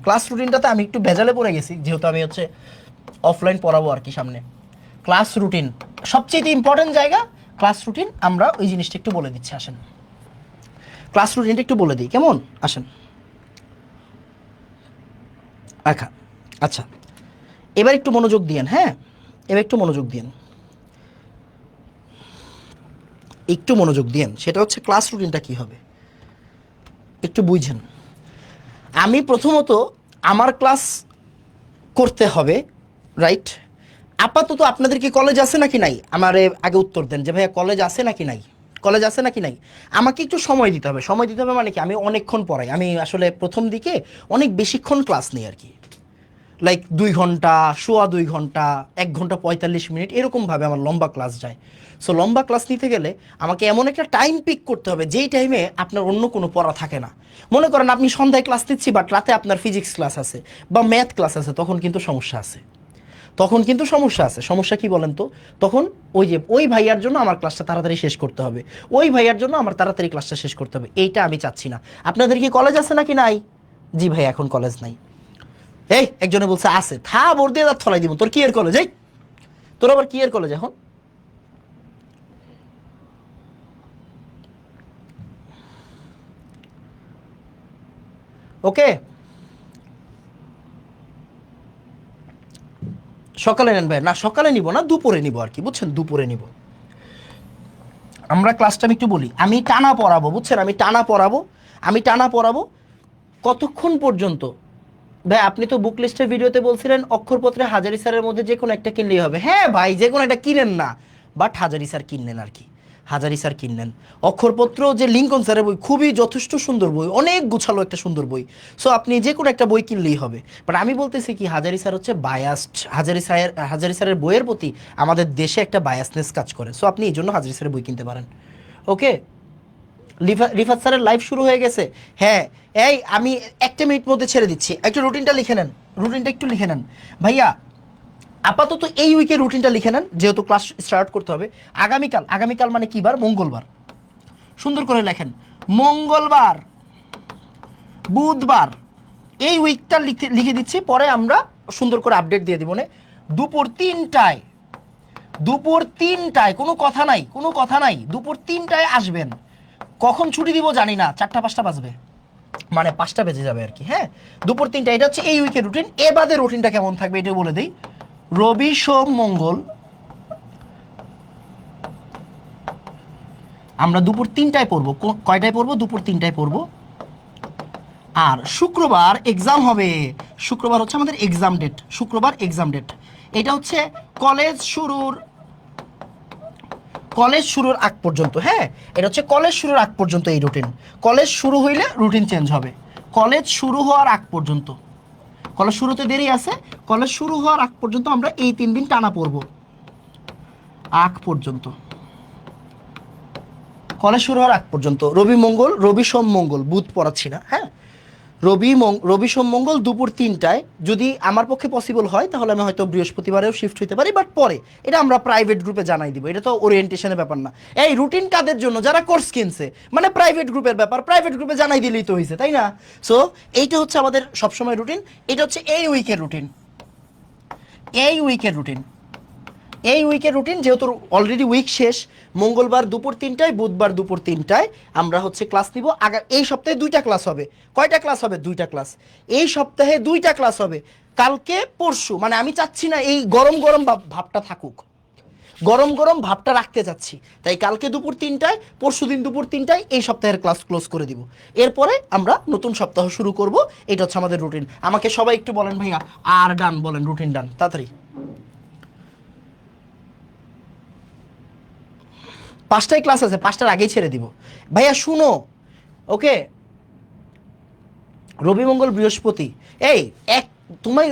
ক্লাস রুটিনটাতে আমি একটু ভেজালে পড়ে গেছি, যেহেতু আমি হচ্ছে অফলাইন পড়াবো আর কি সামনে। ক্লাস রুটিন সবচেয়ে ইম্পর্টেন্ট জায়গা, ক্লাস রুটিন আমরা ওই জিনিসটা একটু বলে দিচ্ছি, আসেন ক্লাস রুটিনটা একটু বলে দিই, কেমন? আসেন। আচ্ছা, এবার একটু মনোযোগ দিয়েন, হ্যাঁ এবার একটু মনোযোগ দিয়েন, সেটা হচ্ছে ক্লাস রুটিনটা কি হবে একটু বুঝেন। আমি প্রথমত আমার ক্লাস করতে হবে, রাইট? আপাতত আপনাদের কি কলেজ আছে নাকি নাই? আমারে আগে উত্তর দেন যে ভাইয়া কলেজ আছে নাকি নাই। কলেজ আছে নাকি নাই? আমাকে একটু সময় দিতে হবে। সময় দিতে হবে মানে কি, আমি অনেকক্ষণ পড়াই। আমি আসলে প্রথম দিকে অনেক বেশিক্ষণ ক্লাস নিই আর কি, লাইক 2 ঘন্টা, সোয়া 2 ঘন্টা, 1 ঘন্টা 45 মিনিট, এরকমভাবে আমার লম্বা ক্লাস যায়। সো লম্বা ক্লাস নিতে গেলে আমাকে এমন একটা টাইম পিক করতে হবে যেই টাইমে আপনার অন্য কোনো পড়া থাকে না। মনে করেন আপনি সন্ধ্যায় ক্লাস নিচ্ছি, বাট রাতে আপনার ফিজিক্স ক্লাস আছে বা ম্যাথ ক্লাস আছে, তখন কিন্তু সমস্যা আছে। তখন কিন্তু সমস্যা আছে। সমস্যা কি বলেন তো? তখন ওই যে ওই ভাইয়ার জন্য আমার ক্লাসটা তাড়াতাড়ি শেষ করতে হবে, ওই ভাইয়ার জন্য আমার তাড়াতাড়ি ক্লাসটা শেষ করতে হবে, এইটা আমি চাচ্ছি না। আপনাদের কি কলেজ আছে নাকি নাই? জি ভাই, এখন কলেজ নাই। এই একজনে বলছে আছে, থা বোর দিয়ে দাঁত ফলাই দিব। তোর কি এর কলেজ? এই তোর আবার কি এর কলেজ এখন? ওকে, সকালে নেন ভাই? না সকালে নিব না, দুপুরে নিব আর কি, বুঝছেন, দুপুরে নিব। আমরা ক্লাসটা আমি একটু বলি, আমি টানা পড়াবো, বুঝছেন, আমি টানা পড়াবো। আমি টানা পড়াবো কতক্ষণ পর্যন্ত? ভাই আপনি তো বুক লিস্টের ভিডিওতে বলছিলেন অক্ষরপত্রে হাজারি স্যারের মধ্যে যে কোনো একটা কিনলেই হবে। হ্যাঁ ভাই, যে কোনো একটা কিনেন না, বাট হাজারি স্যার কিনলেন আর কি, হাজারি স্যার কিনলেন। অক্ষরপত্র যে লিঙ্কন স্যারের বই, খুবই যথেষ্ট সুন্দর বই, অনেক গুছালো একটা সুন্দর বই। সো আপনি যে কোনো একটা বই কিনলেই হবে। বাট আমি বলতেছি কি, হাজারি স্যার হচ্ছে বায়াসড। হাজারি স্যারের বইয়ের প্রতি আমাদের দেশে একটা বায়াসনেস কাজ করে। সো আপনি এই জন্য হাজারি স্যারের বই কিনতে পারেন। ওকে, রিফাত স্যারের লাইভ শুরু হয়ে গেছে। হ্যাঁ, এই আমি একটা মিনিট মধ্যে ছেড়ে দিচ্ছি, একটু রুটিনটা লিখে নেন, রুটিনটা একটু লিখে নেন ভাইয়া। আপাতত এই উইকের রুটিনটা লিখে নেন, যেহেতু ক্লাস স্টার্ট করতে হবে। আগামীকাল, আগামীকাল মানে কি বার? মঙ্গলবার। সুন্দর করে লেখেন, মঙ্গলবার, বুধবার, এই উইকটা লিখে লিখে দিচ্ছি, পরে আমরা সুন্দর করে আপডেট দিয়ে দিব। দুপুর 3টায়, দুপুর 3টায়, কোনো কথা নাই, কোনো কথা নাই, দুপুর 3টায় আসবেন। কখন ছুটি দিব জানি না, 4টা 5টা বাজবে, মানে 5টা বেজে যাবে আর কি। হ্যাঁ, দুপুর 3টা, এটা হচ্ছে এই উইকের রুটিন। এ বাদে রুটিনটা কেমন থাকবে এটা বলে দিই। রবি সোম মঙ্গল আমরা দুপুর 3টায় পড়বো। কয়টায় পড়বো? দুপুর 3টায় পড়বো। আর শুক্রবার এক্সাম হবে। শুক্রবার হচ্ছে আমাদের এক্সাম ডেট, শুক্রবার এক্সাম ডেট। এটা হচ্ছে কলেজ শুরুর, কলেজ শুরুর আগ পর্যন্ত। হ্যাঁ, এটা হচ্ছে কলেজ শুরুর আগ পর্যন্ত এই রুটিন। কলেজ শুরু হইলে রুটিন চেঞ্জ হবে। কলেজ শুরু হওয়ার আগ পর্যন্ত, কলেজ শুরুতে দেরি আছে, কলেজ শুরু হওয়ার আগ পর্যন্ত আমরা এই 3 দিন টানা পড়ব। আগ পর্যন্ত, কলেজ শুরু হওয়ার আগ পর্যন্ত রবি মঙ্গল, রবি সোম মঙ্গল, বুধ পড়াচ্ছি না। হ্যাঁ, রবি সোম মঙ্গল দুপুর 3টায়। যদি আমার পক্ষে পসিবল হয় তাহলে আমি হয়তো বৃহস্পতিবারেও শিফট হতে পারি, বাট পরে এটা আমরা প্রাইভেট গ্রুপে জানাই দিব। এটা তো ওরিয়েন্টেশনের ব্যাপার না। এই রুটিন কাদের জন্য? যারা কোর্স কিনছে, মানে প্রাইভেট গ্রুপের ব্যাপার, প্রাইভেট গ্রুপে জানাই দিলেই তো হয়েছে, তাই না? সো এইটা হচ্ছে আমাদের সবসময় রুটিন। এটা হচ্ছে এই উইকের রুটিন, এই উইকের রুটিন, এই উইকের রুটিন। যেহেতু অলরেডি উইক শেষ, মঙ্গলবার দুপুর 3টায়, বুধবার দুপুর 3টায় আমরা হচ্ছে ক্লাস নিব। এই সপ্তাহে 2টা ক্লাস হবে। কয়টা ক্লাস হবে? 2টা ক্লাস। এই সপ্তাহে 2টা ক্লাস হবে, কালকে পরশু। মানে আমি চাচ্ছি না এই গরম গরম ভাবটা থাকুক, গরম গরম ভাবটা রাখতে চাচ্ছি। তাই কালকে দুপুর 3টায়, পরশু দিন দুপুর 3টায় এই সপ্তাহের ক্লাস ক্লোজ করে দিব। এরপরে আমরা নতুন সপ্তাহ শুরু করব। এটা হচ্ছে আমাদের রুটিন। আমাকে সবাই একটু বলেন ভাইয়া, আর ডান বলেন, রুটিন ডান, তাড়াতাড়ি। 5টায় ক্লাস আছে, 5টার আগেই ছেড়ে দিব। ভাইয়া শুনো, ওকে, রবি মঙ্গল বৃহস্পতি, এই এক,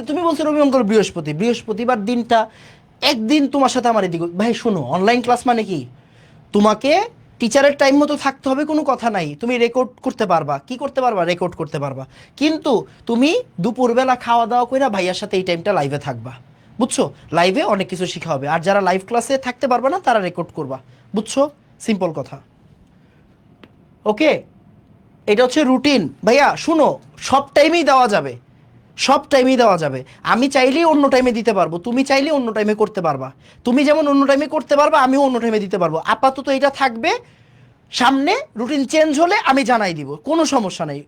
তুমি বলছো রবি মঙ্গল বৃহস্পতি, বৃহস্পতিবার দিনটা একদিন তোমার সাথে আমার এদিকে। ভাই শুনো, অনলাইন ক্লাস মানে কি? তোমাকে টিচারের টাইম মতো থাকতে হবে, কোনো কথা নাই। তুমি রেকর্ড করতে পারবা, কি করতে পারবা? রেকর্ড করতে পারবা। কিন্তু তুমি দুপুরবেলা খাওয়া দাওয়া করে ভাইয়ার সাথে এই টাইমটা লাইভে থাকবা, বুঝছো? লাইভে অনেক কিছু শেখা হবে। আর যারা লাইভ ক্লাসে থাকতে পারবা না তারা রেকর্ড করবা, বুঝছো? সিম্পল কথা। ওকে, এটা হচ্ছে রুটিন। ভাইয়া শুনো, সব টাইমেই দেওয়া যাবে, সব টাইমেই দেওয়া যাবে। আমি চাইলেই অন্য টাইমে দিতে পারবো, তুমি চাইলেই অন্য টাইমে করতে পারবা। তুমি যেমন অন্য টাইমে করতে পারবা, আমিও অন্য টাইমে দিতে পারবো। আপাতত এটা থাকবে, সামনে রুটিন চেঞ্জ হলে আমি জানাই দিব, কোনো সমস্যা নেই।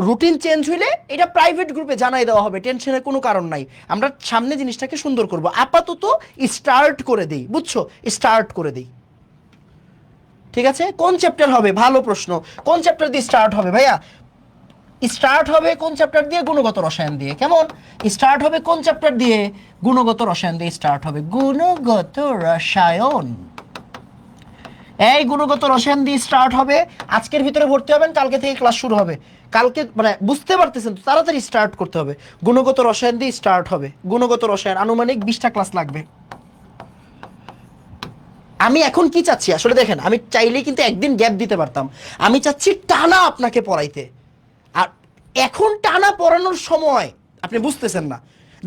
রুটিন চেঞ্জ হইলে এটা প্রাইভেট গ্রুপে জানাই দেওয়া হবে, টেনশনের কোনো কারণ নাই। আমরা সামনে জিনিসটাকে সুন্দর করব। আপাতত স্টার্ট করে দিই, বুঝছো? স্টার্ট করে দিই, ঠিক আছে? কোন চ্যাপ্টার হবে? ভালো প্রশ্ন। কোন চ্যাপ্টার দিয়ে স্টার্ট হবে ভাইয়া? স্টার্ট হবে কোন চ্যাপ্টার দিয়ে? গুণগত রসায়ন দিয়ে। কেমন? স্টার্ট হবে কোন চ্যাপ্টার দিয়ে? গুণগত রসায়ন দিয়ে স্টার্ট হবে। গুণগত রসায়ন, এই গুণগত রসায়ন দিয়ে স্টার্ট হবে, আজকের ভিতরে ভর্তি হবেন, কালকে থেকে ক্লাস শুরু হবে। কালকে মানে বুঝতে পারতেছেন তো, তাড়াতাড়ি স্টার্ট করতে হবে। গুণগত রসায়ন দিয়ে স্টার্ট হবে, গুণগত রসায়ন আনুমানিক 20টা ক্লাস লাগবে। আমি এখন কি চাচ্ছি আসলে দেখেন, আমি চাইলেই কিন্তু একদিন গ্যাপ দিতে পারতাম, আমি চাচ্ছি টানা আপনাকে পড়াইতে। আর এখন টানা পড়ানোর সময় আপনি বুঝতেছেন না।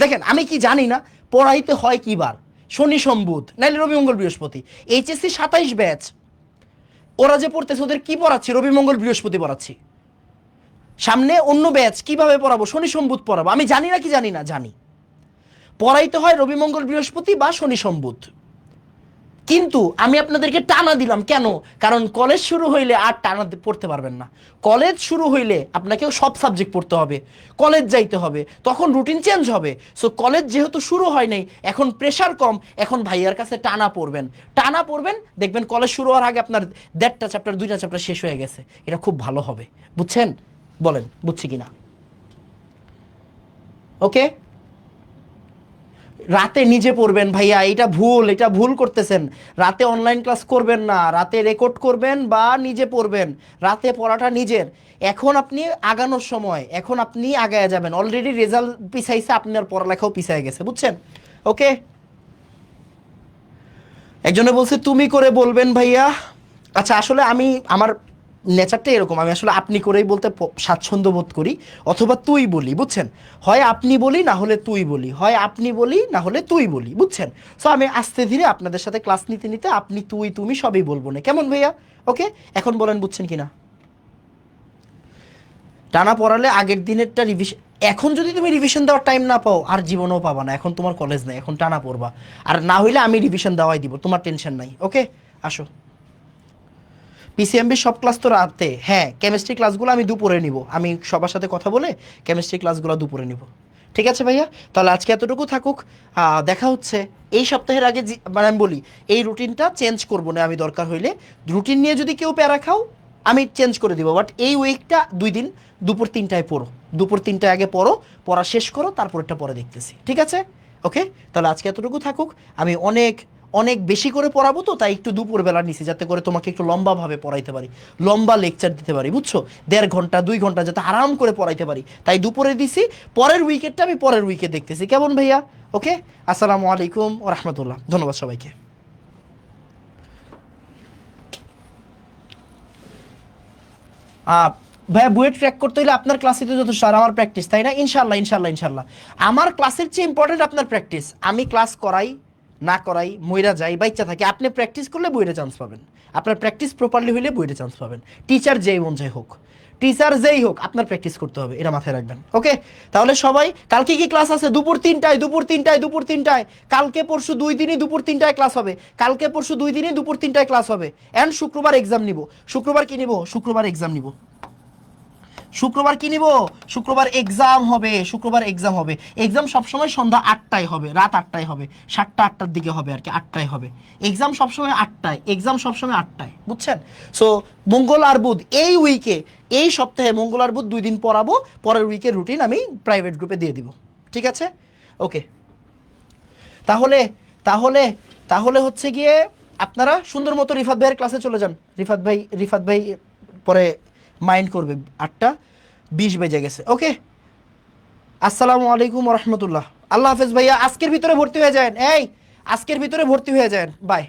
দেখেন আমি কি জানি না পড়াইতে হয় কি বার, শনি সোম বুধ নাইলে রবি মঙ্গল বৃহস্পতি। এইচএসসি 27 ব্যাচ, ওরা যে পড়তেছে ওদের কি পড়াচ্ছি, রবি মঙ্গল বৃহস্পতি পড়াচ্ছি। সামনে অন্য ব্যাচ, কিভাবে পড়াবো, শনি সোম বুধ পড়াবো। আমি জানি না কি জানি না, জানি পড়াইতে হয় রবি মঙ্গল বৃহস্পতি বা শনি সোম বুধ। কিন্তু আমি আপনাদেরকে টানা দিলাম কেন? কারণ কলেজ শুরু হইলে আর টানা পড়তে পারবেন না। কলেজ শুরু হইলে আপনাকেও সব সাবজেক্ট পড়তে হবে, কলেজ যাইতে হবে, তখন রুটিন চেঞ্জ হবে। সো কলেজ যেহেতু শুরু হয় নাই, এখন প্রেশার কম, এখন ভাইয়ার কাছে টানা পড়বেন। টানা পড়বেন, দেখবেন কলেজ শুরু হওয়ার আগে আপনার 1.5টা চ্যাপ্টার 2টা চ্যাপ্টার শেষ হয়ে গেছে। এটা খুব ভালো হবে, বুঝছেন? বলেন বুঝছি কিনা? ওকে, রাতে নিজে পড়বেন ভাইয়া, এটা ভুল করতেছেন। রাতে অনলাইন ক্লাস করবেন না, রাতে রেকর্ড করবেন বা নিজে পড়বেন। রাতে পড়াটা নিজের। এখন আপনি আগানোর সময়, এখন আপনি আগায় যাবেন। অলরেডি রেজাল্ট পিছাইছে, আপনার পড়ালেখাও পিছায় গেছে, বুঝছেন? ওকে, একজনে বলছে তুমি করে বলবেন ভাইয়া। আচ্ছা, আসলে আমি আমার নেচারটা এরকম, আমি আসলে আপনি করেই বলতে স্বাচ্ছন্দ্য বোধ করি, অথবা তুই বলি, বুঝছেন? হয় আপনি বলি না হলে তুই বলি, হয় আপনি বলি না হলে তুই বলি, বুঝছেন? সো আমি আস্তে ধীরে আপনাদের সাথে ক্লাস নিতে নিতে আপনি তুই তুমি সবই বলবো না, কেমন ভাইয়া? ওকে, এখন বলেন বুঝছেন কিনা? টানা পড়ালে আগের দিনেরটা রিভিশন, এখন যদি তুমি রিভিশন দেওয়ার টাইম না পাও আর জীবনেও পাবা না। এখন তোমার কলেজ নেই, এখন টানা পড়বা। আর না হইলে আমি রিভিশন দেওয়াই দিব, তোমার টেনশন নাই। ওকে, আসো। পিসিএমবি সব ক্লাস তো রাতে, হ্যাঁ কেমিস্ট্রি ক্লাসগুলো আমি দুপুরে নিব। আমি সবার সাথে কথা বলে কেমিস্ট্রি ক্লাসগুলো দুপুরে নিব। ঠিক আছে ভাইয়া, তাহলে আজকে এতটুকু থাকুক। দেখা হচ্ছে এই সপ্তাহের আগে। মানে আমি বলি এই রুটিনটা চেঞ্জ করবো না আমি, দরকার হইলে রুটিন নিয়ে যদি কেউ প্যারা খাও আমি চেঞ্জ করে দিব। বাট এই উইকটা 2 দিন দুপুর 3টায় পড়ো, দুপুর 3টায় আগে পড়ো, পড়া শেষ করো, তারপরটা পরে দেখতেছি। ঠিক আছে? ওকে, তাহলে আজকে এতটুকু থাকুক। আমি অনেক অনেক বেশি করে পড়াবো তো, তাই একটু দুপুরবেলা নিছি, যাতে করে তোমাকে একটু লম্বাভাবে পড়াইতে পারি, লম্বা লেকচার দিতে পারি, বুঝছো? 1.5 ঘন্টা 2 ঘন্টা যাতে আরাম করে পড়াইতে পারি, তাই দুপুরে দিছি। পরের উইকেটটা আমি পরের উইকে দেখতেছি, কেমন ভাইয়া? ওকে, আসসালামু আলাইকুম ও রহমতুল্লাহ, ধন্যবাদ সবাইকে। ভাইয়া বুয়েট ট্র্যাক করতে হলে আপনার ক্লাসে তো যথেষ্ট, আর আমার প্র্যাকটিস, তাই না? ইনশাল্লাহ ইনশাল্লাহ ইনশাল্লাহ। আমার ক্লাসের চেয়ে ইম্পর্টেন্ট আপনার প্র্যাকটিস। আমি ক্লাস করাই না করাই, মইরা যাই বা ইচ্ছা থাকে, আপনি প্র্যাকটিস করলে বইটা চান্স পাবেন। আপনার প্র্যাকটিস প্রপারলি হইলে বইটা চান্স পাবেন। টিচার যেই মন যাই হোক, টিচার যেই হোক, আপনার প্র্যাকটিস করতে হবে, এটা মাথায় রাখবেন। ওকে, তাহলে সবাই কালকে কি ক্লাস আছে? দুপুর 3টায়, দুপুর 3টায়, দুপুর 3টায়। কালকে পরশু 2 দিনই দুপুর 3টায় ক্লাস হবে, কালকে পরশু 2 দিনই দুপুর 3টায় ক্লাস হবে। অ্যান্ড শুক্রবার এক্সাম নিব। শুক্রবার কি নিব? শুক্রবার এক্সাম নিব। শুক্রবার কি নিব? শুক্রবার এক্সাম হবে, শুক্রবার এক্সাম হবে। এক্সাম সবসময় সন্ধ্যা 8টায় হবে, রাত 8টায় হবে, 7টা 8টার দিকে হবে আর কি, 8টায় হবে। এক্সাম সবসময় 8টায়, এক্সাম সবসময় 8টায়, বুঝছেন? সো মঙ্গল আর বুধ এই উইকে, এই সপ্তাহে মঙ্গল আর বুধ 2 দিন পড়াবো। পরের উইকের রুটিন আমি প্রাইভেট গ্রুপে দিয়ে দিব। ঠিক আছে? ওকে, তাহলে তাহলে তাহলে হচ্ছে গিয়ে আপনারা সুন্দর মতো রিফাত ভাইয়ের ক্লাসে চলে যান। রিফাত ভাই পরে মাইন্ড করবে। 8টা 20 বেজে গেছে। ওকে, আসসালামু আলাইকুম রহমতুল্লাহ। আল্লাহ হাফেজ ভাইয়া, আজকের ভিতরে ভর্তি হয়ে যান। এই আজকের ভিতরে ভর্তি হয়ে যান। বাই।